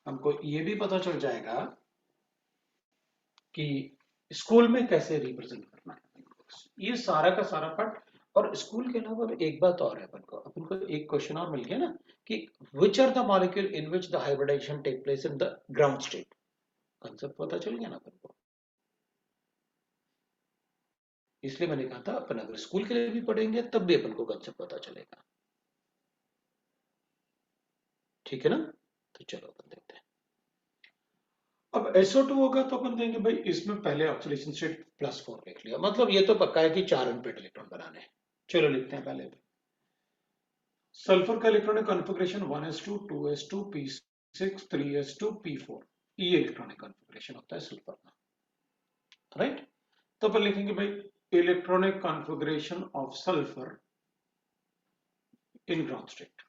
हमको ये भी पता चल जाएगा कि स्कूल में कैसे रिप्रेजेंट करना है. ये सारा का सारा पार्ट. और स्कूल के अलावा एक बात और है, अपन को एक क्वेश्चन और मिल गया ना, कि which are the molecule in which the hybridization take place in the ground state. Concept पता चल गया ना अपन को. इसलिए मैंने कहा था अपन अगर स्कूल के लिए भी पढ़ेंगे तब भी अपन को कंसेप्ट पता चलेगा. ठीक है ना, तो चलो अपन देखते हैं. अब SO2 होगा तो अपन देंगे भाई, इसमें पहले ऑक्सीडेशन स्टेट +4 लिख लिया, मतलब ये तो पक्का है कि 4 अनपेड इलेक्ट्रॉन बनाने हैं. चलो लिखते हैं पहले. सल्फर का electronic configuration 1s2 2s2 p6 3s2 p4, ये इलेक्ट्रॉनिक कॉन्फ़िगरेशन होता है सल्फर का. राइट, तो अपन लिखेंगे भाई electronic configuration of sulphur in ground state.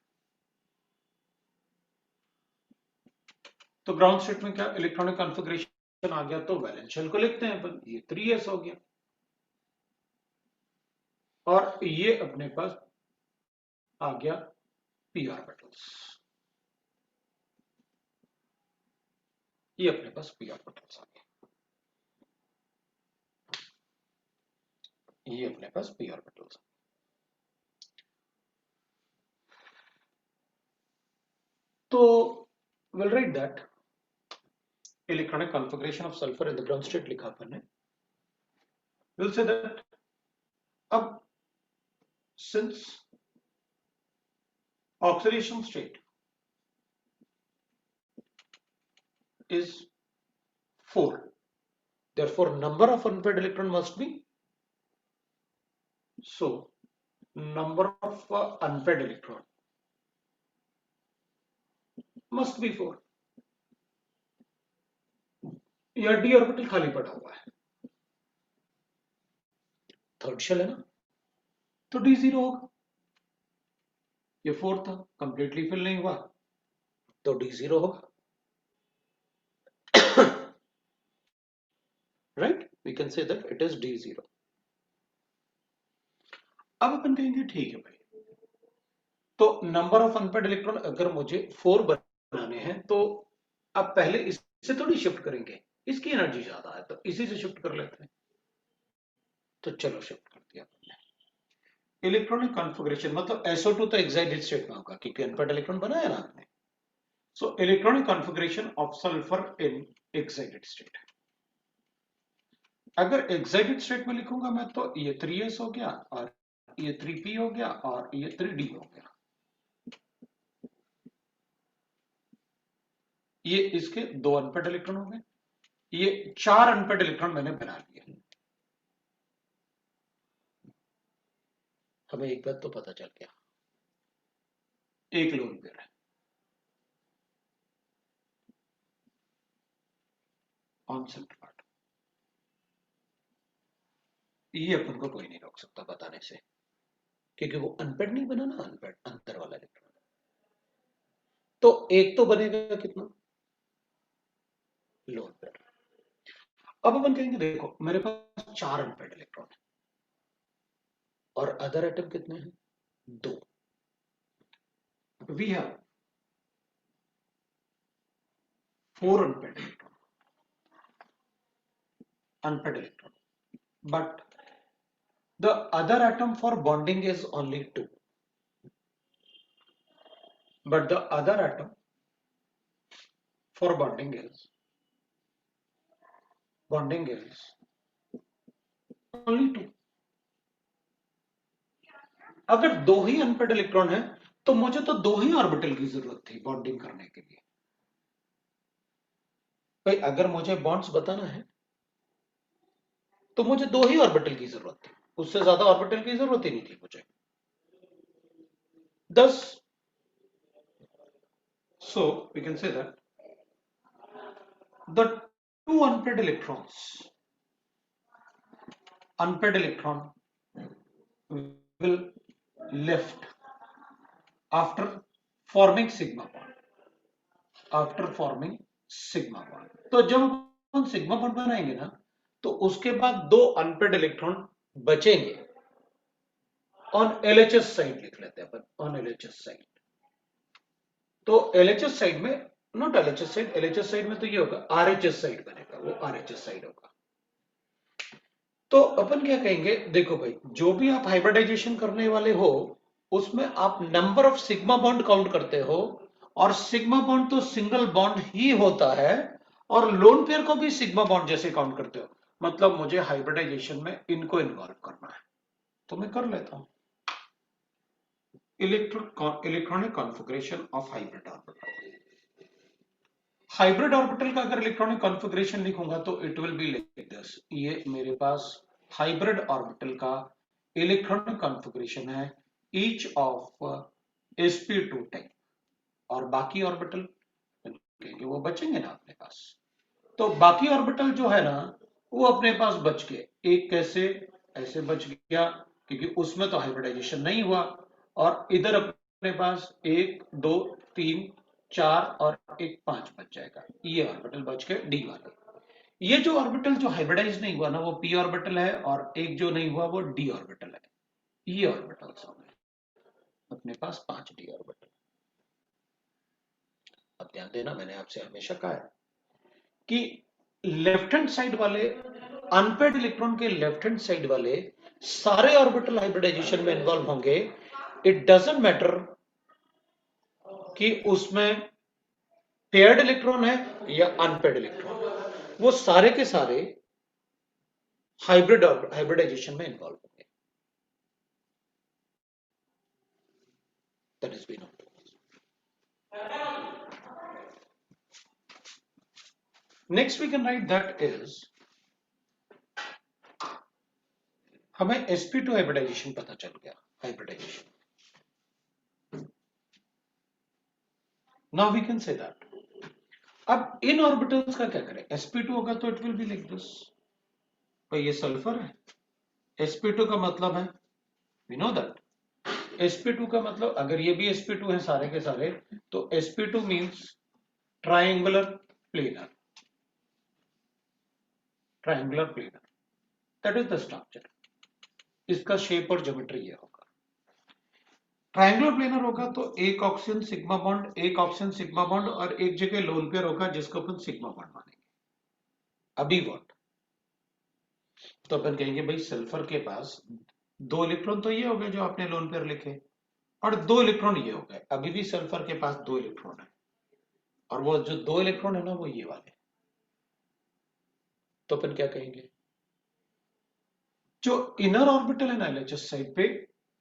तो ग्राउंड स्टेट में क्या इलेक्ट्रॉनिक कॉन्फ़िगरेशन आ गया, तो वैलेंस शेल को लिखते हैं अपन, ये 3s हो गया, और ये अपने पास आ गया p ऑर्बिटल्स. ये अपने पास p ऑर्बिटल्स आ गए, ये अपने पास p ऑर्बिटल्स. तो we'll write that electronic configuration of sulfur in the ground state लिखा अपन ने. We'll say that अब since oxidation state is 4, therefore number of unpaired electron must be, so number of unpaired electron must be 4. यह d orbital खाली पड़ा हुआ है, third shell है ना, तो d0 होगा. ये 4 था, कंप्लीटली फिल नहीं हुआ, तो d0 होगा. Right, we can say that it is d0. अब अपन कहेंगे ठीक है भाई, तो नंबर ऑफ अनपेड इलेक्ट्रॉन अगर मुझे 4 बनाने हैं, तो अब पहले इससे थोड़ी शिफ्ट करेंगे, इसकी एनर्जी ज्यादा है तो इसी से शिफ्ट कर लेते हैं. तो चलो शिफ्ट कर दिया हमने. इलेक्ट्रॉनिक कॉन्फ़िगरेशन मतलब SO2 तो एक्साइटेड स्टेट में होगा क्योंकि अनपेड इलेक्ट्रॉन बनाया ना आपने. सो electronic configuration of sulphur in excited state. अगर एक्साइटेड स्टेट में लिखूंगा मैं, तो ये 3s हो गया, और ये 3p हो गया, और ये 3d हो गया. ये इसके 2 अनपेड इलेक्ट्रॉन हो गए, ये 4 अनपेड इलेक्ट्रॉन मैंने बना लिए. हमें एक बात तो पता चल गया, एक लोन पेयर है ऑन सेंटर पार्ट. ये अपन को कोई नहीं रोक सकता बताने से, क्योंकि वो अनपेड नहीं बना ना, अनपेड अंदर वाला इलेक्ट्रॉन. तो एक तो बनेगा कितना, लोन पेयर. अब अपन कहेंगे देखो मेरे पास 4 अनपेड इलेक्ट्रॉन है, और अदर एटम कितने हैं, 2. we have 4 unpaired electron, but the other atom for bonding is only 2. But the other atom for bonding is only 2. अगर 2 ही अनपेड इलेक्ट्रॉन है तो मुझे तो 2 ही ऑर्बिटल की जरूरत थी बॉन्डिंग करने के लिए। भाई अगर मुझे बॉन्ड्स बताना है तो मुझे 2 ही ऑर्बिटल की जरूरत थी, उससे ज्यादा ऑर्बिटल की जरूरत ही नहीं थी मुझे। Thus, so we can say that the 2 unpaired electron will left after forming sigma bond. तो जब हम सिग्मा बॉन्ड बनाएंगे ना तो उसके बाद 2 अनपेड इलेक्ट्रॉन बचेंगे। ऑन LHS साइड लिख लेते हैं अपन, ऑन LHS साइड। तो LHS साइड में, नॉट LHS साइड में तो ये होगा RHS साइड बनेगा, वो RHS साइड होगा। तो अपन क्या कहेंगे, देखो भाई जो भी आप हाइब्रिडाइजेशन करने वाले हो उसमें आप number of sigma bond count करते हो, और सिग्मा बॉन्ड तो सिंगल बॉन्ड ही होता है, और लोन पेयर को भी सिग्मा बॉन्ड जैसे काउंट करते हो। मतलब मुझे हाइब्रिडाइजेशन में इनको इन्वॉल्व करना है तो मैं कर लेता हूं। Electronic configuration of hybrid orbital. Hybrid orbital का अगर इलेक्ट्रॉनिक कॉन्फ़िगरेशन लिखूंगा तो it will be like this. ये मेरे पास हाइब्रिड ऑर्बिटल का इलेक्ट्रॉनिक कॉन्फ़िगरेशन है, ईच ऑफ sp2 टाइप, और बाकी ऑर्बिटल वो बचेंगे ना अपने पास। तो बाकी ऑर्बिटल जो है ना वो अपने पास बच गए। एक कैसे, ऐसे बच गया क्योंकि उसमें तो हाइब्रिडाइजेशन नहीं हुआ, और इधर अपने पास 1 2 3 4 और एक 5 बच जाएगा। ये ऑर्बिटल बच गए डी वाले। ये जो ऑर्बिटल जो हाइब्रिडाइज नहीं हुआ ना वो p ऑर्बिटल है, और एक जो नहीं हुआ वो d ऑर्बिटल है। ये ऑर्बिटल्स हो गए अपने पास 5 d ऑर्बिटल। अब ध्यान देना, मैंने आपसे हमेशा कहा है कि लेफ्ट हैंड साइड वाले अनपेड इलेक्ट्रॉन के लेफ्ट हैंड साइड वाले सारे ऑर्बिटल हाइब्रिडाइजेशन में इन्वॉल्व होंगे। इट डजंट मैटर कि उसमें पेयर्ड इलेक्ट्रॉन है या अनपेड इलेक्ट्रॉन, वो सारे के सारे हाइब्रिडाइजेशन में इन्वॉल्व होंगे। That is be note. Next we can write that is, हमें sp2 हाइब्रिडाइजेशन पता चल गया, hybridization. Now we can say that अब इन ऑर्बिटल्स का क्या करें। sp2 होगा तो it will be like this. तो ये सल्फर है, sp2 का मतलब है, वी नो दैट sp2 का मतलब, अगर ये भी sp2 है सारे के सारे, तो sp2 means triangular planar, that is the structure. इसका शेप और ज्योमेट्री ये होगा। ट्रायंगुलर प्लेनर होगा तो एक ऑक्सीजन सिग्मा बॉन्ड और एक जगह लोन पेयर होगा जिसको अपन सिग्मा बॉन्ड मानेंगे। अभी व्हाट, तो अपन कहेंगे भाई सल्फर के पास 2 इलेक्ट्रॉन तो ये हो गए जो आपने लोन पेयर लिखे, और 2 इलेक्ट्रॉन ये हो गए। अभी भी सल्फर के पास 2 इलेक्ट्रॉन है, और वो जो 2 इलेक्ट्रॉन है ना वो ये वाले। तो अपन क्या कहेंगे, जो इनर ऑर्बिटल है ना LHS साइड पे,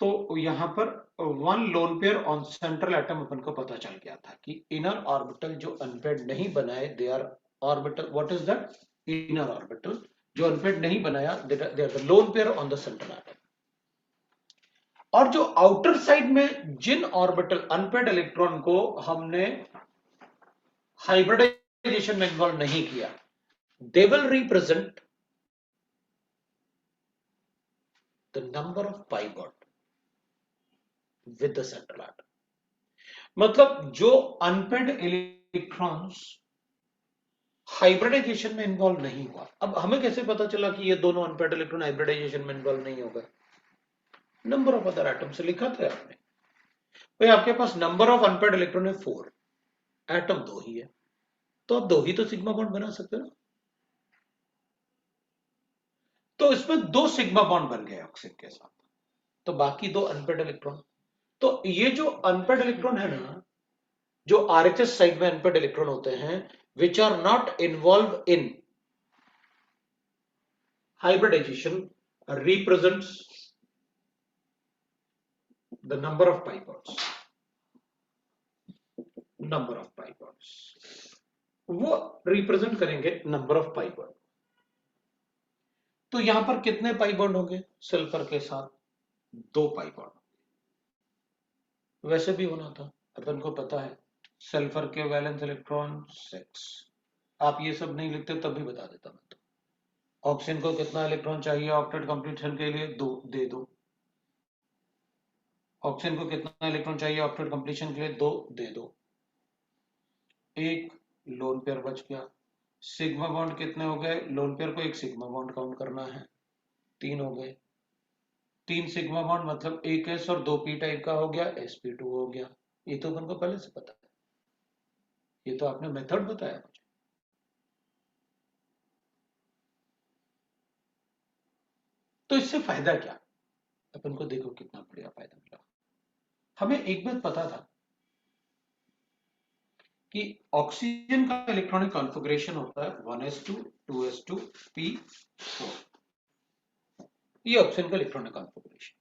तो यहां पर 1 lone pair on central atom अपन को पता चल गया था कि इनर ऑर्बिटल जो अनपेड नहीं बनाए, they are orbital, what is that, inner orbital जो अनपेड नहीं बनाया, they are the lone pair on the central atom. और जो आउटर साइड में जिन ऑर्बिटल अनपेड इलेक्ट्रॉन को हमने हाइब्रिडाइजेशन में इन्वॉल्व नहीं किया, they will represent the number of pi bond with the central atom. मतलब जो अनपेड इलेक्ट्रॉन्स हाइब्रिडाइजेशन में इन्वॉल्व नहीं हुआ। अब हमें कैसे पता चला कि ये दोनों अनपेड इलेक्ट्रॉन हाइब्रिडाइजेशन में इन्वॉल्व नहीं होगा, नंबर ऑफ अदर एटम से लिखा था आपने। भाई आपके पास नंबर ऑफ अनपेड इलेक्ट्रॉन है 4, एटम 2 ही है, तो आप 2 ही तो सिग्मा बॉन्ड बना सकते हो ना। तो इसमें 2 सिग्मा बॉन्ड बन गए ऑक्सीजन के साथ, तो बाकी 2 अनपेड इलेक्ट्रॉन। तो ये जो अनपेड इलेक्ट्रॉन है ना, जो आरएचएस साइड में अनपेड इलेक्ट्रॉन होते हैं, which are not involve in hybridization, represents the number of pi bonds, number of pi bonds, वो रिप्रेजेंट करेंगे नंबर ऑफ पाई बॉन्ड। तो यहां पर कितने पाई बॉन्ड होंगे सल्फर के साथ? 2 पाई बॉन्ड। वैसे भी होना था, अपन को पता है सल्फर के वैलेंस इलेक्ट्रॉन 6। आप ये सब नहीं लिखते तब भी बता देता मैं तो। ऑक्सीजन को कितना इलेक्ट्रॉन चाहिए ऑक्टेट कंप्लीशन के लिए? 2 दे दो। ऑक्सीजन को कितना इलेक्ट्रॉन चाहिए ऑक्टेट कंप्लीशन के लिए? 2 दे दो। एक लोन पेयर बच गया। सिग्मा बॉन्ड कितने हो गए? लोन पेयर को एक सिग्मा बॉन्ड काउंट करना है, 3 हो गए। 3 सिग्मा बॉन्ड मतलब एक एस और 2 पी टाइप का हो गया, sp2 हो गया। ये तो अपन को पहले से पता है, ये तो आपने मेथड बताया मुझे। तो इससे फायदा क्या? अपन को देखो कितना बढ़िया फायदा मिला। हमें एक बात पता था कि ऑक्सीजन का इलेक्ट्रॉनिक कॉन्फ़िगरेशन होता है 1s2 2s2 p4। ये ऑक्सीजन का इलेक्ट्रॉनिक कॉन्फ़िगरेशन।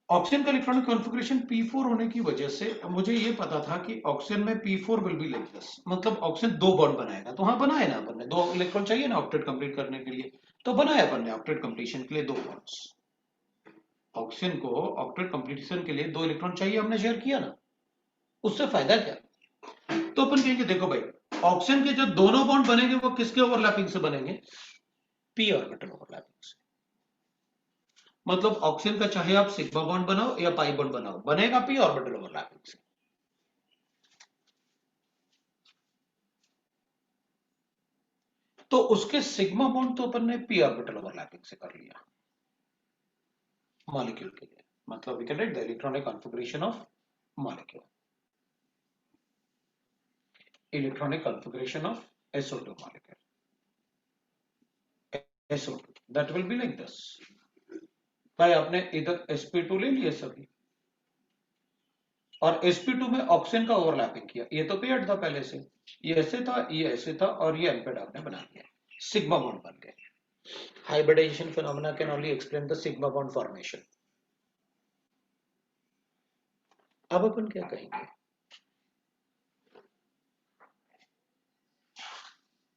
ऑक्सीजन का इलेक्ट्रॉनिक कॉन्फ़िगरेशन p4 होने की वजह से मुझे ये पता था कि ऑक्सीजन में p4 will be like this, मतलब ऑक्सीजन 2 बॉन्ड बनाएगा। तो हाँ बनाए ना अपन ने, 2 इलेक्ट्रॉन चाहिए ना ऑक्टेट कंप्लीट करने के लिए, तो बनाया अपन ने ऑक्टेट कंप्लीशन के लिए 2 बॉन्ड्स। ऑक्सीजन को ऑक्टेट कंप्लीशन के लिए 2 इलेक्ट्रॉन चाहिए, हमने शेयर किया ना। उससे फायदा क्या? तो अपन कहेंगे देखो भाई, ऑक्सीजन के जो दोनों बॉन्ड बनेंगे वो किसके ओवरलैपिंग से बनेंगे? p ऑर्बिटल ओवरलैपिंग से। मतलब ऑक्सीजन का चाहे आप सिग्मा बॉन्ड बनाओ या पाई बॉन्ड बनाओ, बनेगा p ऑर्बिटल ओवरलैपिंग से। तो उसके सिग्मा बॉन्ड तो अपन ने p ऑर्बिटल ओवरलैपिंग से कर लिया मॉलिक्यूल के लिए। मतलब we can write the electronic configuration of molecule, electronic configuration of SO2 molecule, SO2 that will be like this. भाई आपने इधर sp2 ले लिया सभी, और sp2 में ऑक्सीजन का ओवरलैपिंग किया। ये तो पेयर्ड था पहले से, ये ऐसे था, ये ऐसे था, और ये अनपेयर्ड आपने बना दिया, सिग्मा बॉन्ड बन गए। Hybridization phenomena can only explain the sigma bond formation. अब अपन क्या कहेंगे?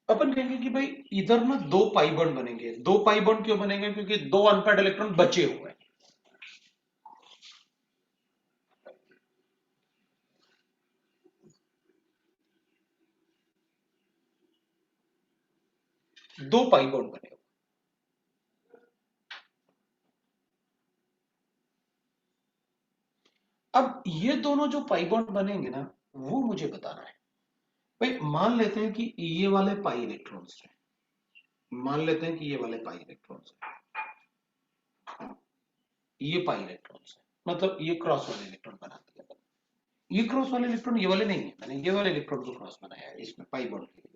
अपन कहेंगे कि भाई इधर ना 2 पाई बॉन्ड बनेंगे। 2 पाई बॉन्ड क्यों बनेंगे? क्योंकि 2 अनपेयर्ड इलेक्ट्रॉन बचे हुए हैं। दो पाई बॉन्ड बने हुए। अब ये दोनों जो पाई बॉन्ड बनेंगे ना, वो मुझे बताना है। भाई मान लेते हैं कि ये वाले पाई इलेक्ट्रॉन्स हैं, मान लेते हैं कि ये वाले पाई इलेक्ट्रॉन्स हैं, ये पाई इलेक्ट्रॉन्स हैं, मतलब ये क्रॉस वाले इलेक्ट्रॉन बना दिया। ये क्रॉस वाले इलेक्ट्रॉन ये वाले नहीं है, मैंने ये वाले इलेक्ट्रॉन को क्रॉस बनाया है इसमें पाई बॉन्ड के लिए।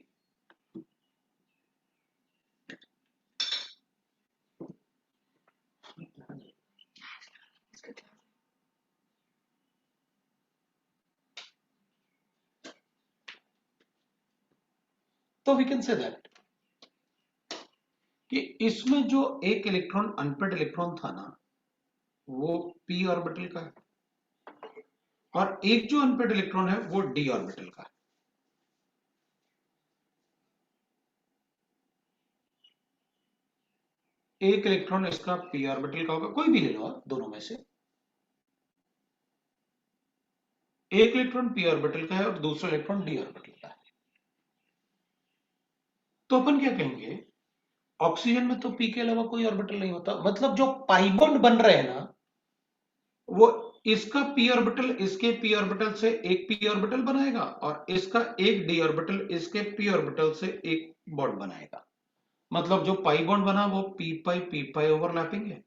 तो वी कैन से दैट कि इसमें जो एक इलेक्ट्रॉन अनपेड इलेक्ट्रॉन था ना, वो p ऑर्बिटल का है, और एक जो अनपेड इलेक्ट्रॉन है वो d ऑर्बिटल का है। एक इलेक्ट्रॉन इसका p ऑर्बिटल का होगा, कोई भी ले लो आप दोनों में से। एक इलेक्ट्रॉन p ऑर्बिटल का है और दूसरा इलेक्ट्रॉन d ऑर्बिटल का है। तो अपन क्या कहेंगे, ऑक्सीजन में तो p के अलावा कोई ऑर्बिटल नहीं होता, मतलब जो पाई बॉन्ड बन रहे हैं ना, वो इसका p ऑर्बिटल इसके p ऑर्बिटल से एक p ऑर्बिटल बनाएगा, और इसका एक d ऑर्बिटल इसके p ऑर्बिटल से एक बॉन्ड बनाएगा। मतलब जो पाई बॉन्ड बना वो p पाई ओवरलैपिंग है।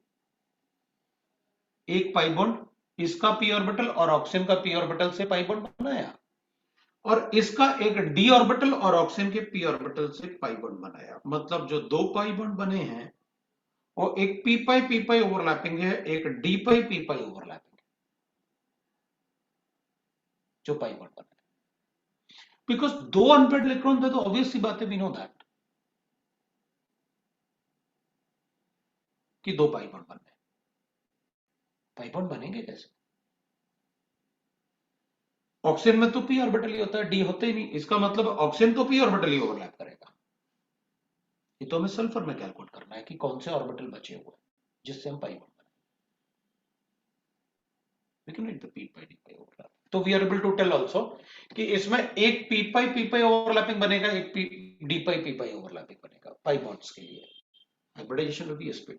एक पाई बॉन्ड इसका पी ऑर्बिटल और ऑक्सीजन का पी ऑर्बिटल से पाई बॉन्ड बनाया, और इसका एक डी ऑर्बिटल और ऑक्सीजन के पी ऑर्बिटल से पाई बॉन्ड बनाया। मतलब जो दो पाई बॉन्ड बने हैं वो एक पी पाई ओवरलैपिंग है, एक डी पी पाई ओवरलैपिंग है, जो पाई बॉन्ड बना है। बिकॉज दो अनपेड इलेक्ट्रॉन थे तो ऑब्वियस सी बात है, वी नो दैट कि दो पाई बॉन्ड बनने, पाई बॉन्ड बनेंगे कैसे? ऑक्सीजन में तो पी ऑर्बिटल ही होता है, डी होता ही नहीं। इसका मतलब ऑक्सीजन तो पी ऑर्बिटल ही ओवरलैप करेगा। ये तो हमें सल्फर में कैलकुलेट करना है कि कौन से ऑर्बिटल बचे हुए जिससे हम पाई बॉन्ड बनाए। We can write the p pi d pi overlap. तो we are able to tell also कि इसमें एक p pi ओवरलैपिंग बनेगा, एक d pi ओवरलैपिंग बनेगा पाई बॉन्ड्स के लिए। हाइब्रिडाइजेशन में भी sp2,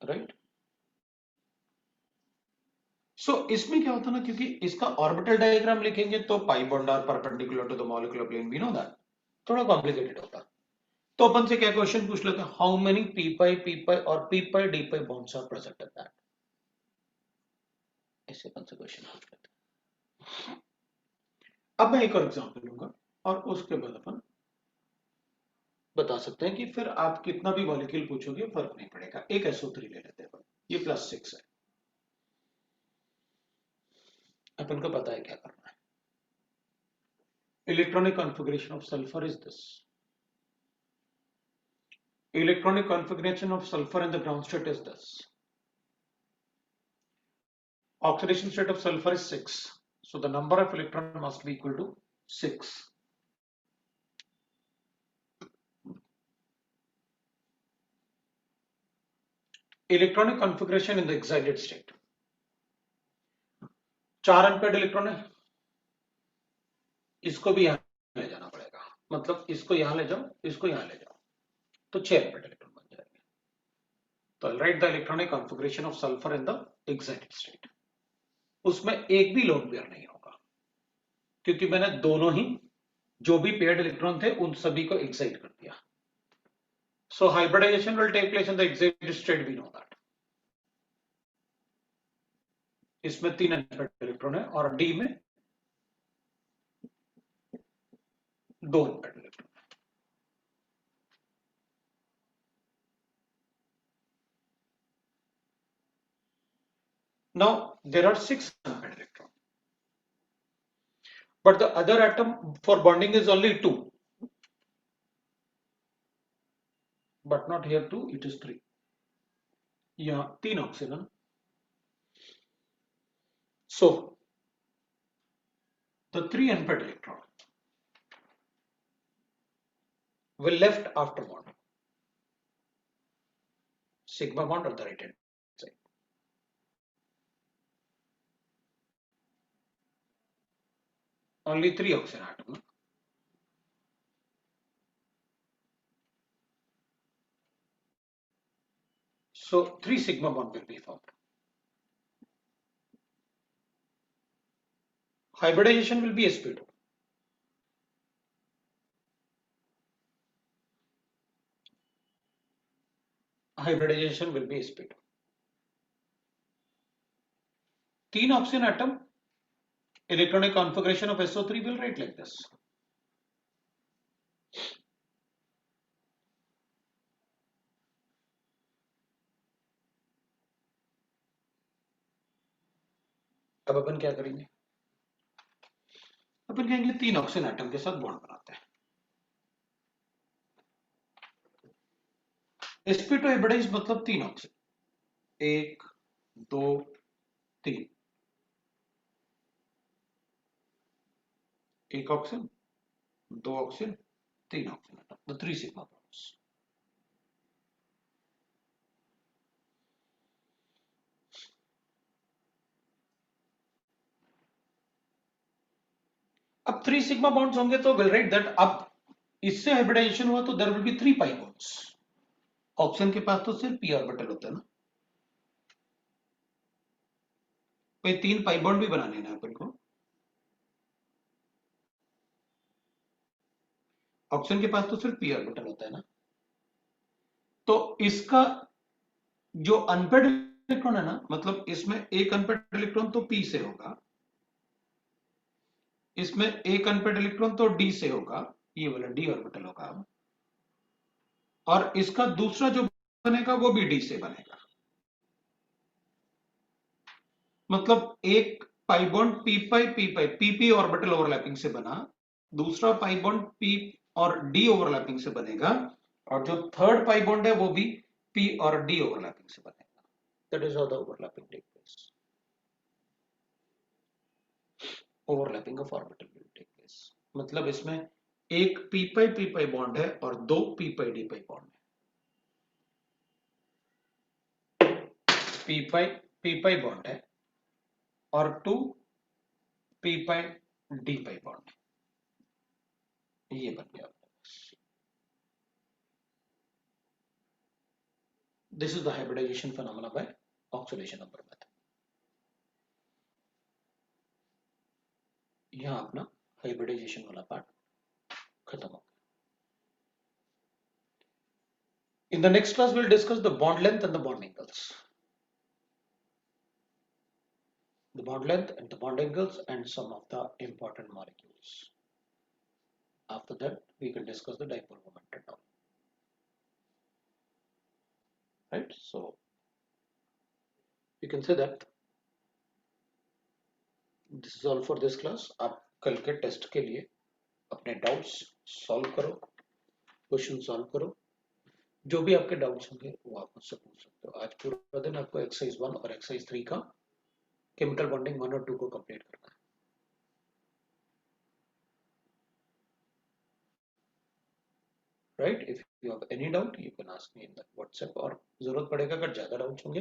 राइट। सो इसमें क्या होता है ना, क्योंकि इसका ऑर्बिटल डायग्राम लिखेंगे तो pi bond are perpendicular to the molecular plane, we know that, थोड़ा कॉम्प्लिकेटेड होता है। तो अपन से क्या क्वेश्चन पूछ लेते हैं, हाउ मेनी p pi और p pi d pi bonds are present in that, ऐसे अपन से क्वेश्चन पूछ लेते हैं। अब मैं एक और एग्जांपल लूंगा और उसके बाद अपन बता सकते हैं कि फिर आप कितना भी मॉलिक्यूल पूछोगे फर्क नहीं पड़ेगा। एक SO3 ले लेते हैं, ये +6 है, अपन को पता है क्या करना है। Electronic configuration of sulphur is this, electronic configuration of sulphur in the ground state is this, oxidation state of sulphur is 6, so the number of electron must be equal to 6. Electronic configuration in the excited state, 4 unpaired electron है, इसको भी यहां ले जाना पड़ेगा, मतलब इसको यहां ले जाओ, इसको यहां ले जाओ, तो 6 अनपेड इलेक्ट्रॉन बन जाएंगे। तो I'll write the electronic configuration of sulfur in the excited state. उसमें एक भी लोन पेयर नहीं होगा, क्योंकि मैंने दोनों ही जो भी पेयर्ड इलेक्ट्रॉन थे उन सभी को एक्साइट कर दिया। So hybridization will take place in the excited state, we know that. इसमें 3 अनपेड इलेक्ट्रॉन है और डी में 2 unpaired electron. Now there are 6 unpaired electrons, but the other atom for bonding is only 2, but not here 2, it is 3. यहाँ 3 oxygen, so the 3 unpaired electron will left after bond, sigma bond on the right hand side. Only 3 oxygen atom. So 3 sigma bond will be formed. Hybridization will be sp2. Hybridization will be sp2. 3 oxygen atom, electronic configuration of SO3 will write like this. अब अपन क्या करेंगे, अपन कहेंगे 3 oxygen atom के साथ bond बनाते हैं। sp2 हाइब्रिडाइज मतलब 3 ऑक्सीजन, 1 2 3, एक oxygen, 2 oxygen, 3 oxygen atom, the 3 sigma bonds. अब 3 सिग्मा बॉन्ड्स होंगे तो विल राइट दैट, अब इससे हाइब्रिडाइजेशन हुआ तो there will be 3 pi bonds. Oxygen के पास तो सिर्फ p ऑर्बिटल होता है ना, कोई 3 पाई बॉन्ड भी बनाने ना अपन को। ऑक्सीजन के पास तो सिर्फ p ऑर्बिटल होता है ना, तो इसका जो अनपेड इलेक्ट्रॉन है ना, मतलब इसमें एक अनपेड इलेक्ट्रॉन तो p से होगा, इसमें एक अनपेड इलेक्ट्रॉन तो d से होगा, ये वाला d ऑर्बिटल होगा, और इसका दूसरा जो बनेगा वो भी d से बनेगा। मतलब एक पाई बॉन्ड p पाई p पाई pp ऑर्बिटल ओवरलैपिंग से बना, दूसरा पाई बॉन्ड p और d ओवरलैपिंग से बनेगा, और जो थर्ड पाई बॉन्ड है वो भी p और d ओवरलैपिंग से बनेगा। That is how the overlapping take place, overlapping of orbital will take place. मतलब इसमें एक p पाई बॉन्ड है और दो p pi d pi bond है, p पाई बॉन्ड है और two p pi d pi bond है, ये बन गया। This is the hybridization phenomena by oxidation number method. यहाँ अपना हाइब्रिडाइजेशन वाला पार्ट खत्म हो गया। In the next class, we'll discuss the bond length and the bond angles. The bond length and the bond angles and some of the important molecules. After that, we can discuss the dipole moment and all. Right? So, you can say that this is all for this class. आप कल के test के लिए अपने doubts solve करो, question solve करो, जो भी आपके डाउट्स होंगे वो आप मुझसे पूछ सकते हो। आज पूरा दिन आपको एक्सरसाइज 1 और एक्सरसाइज 3 का केमिकल बॉन्डिंग 1 और 2 को कंप्लीट करना है। Right, if you have any doubt you can ask me in the WhatsApp, और जरूरत पड़ेगा अगर ज्यादा डाउट्स होंगे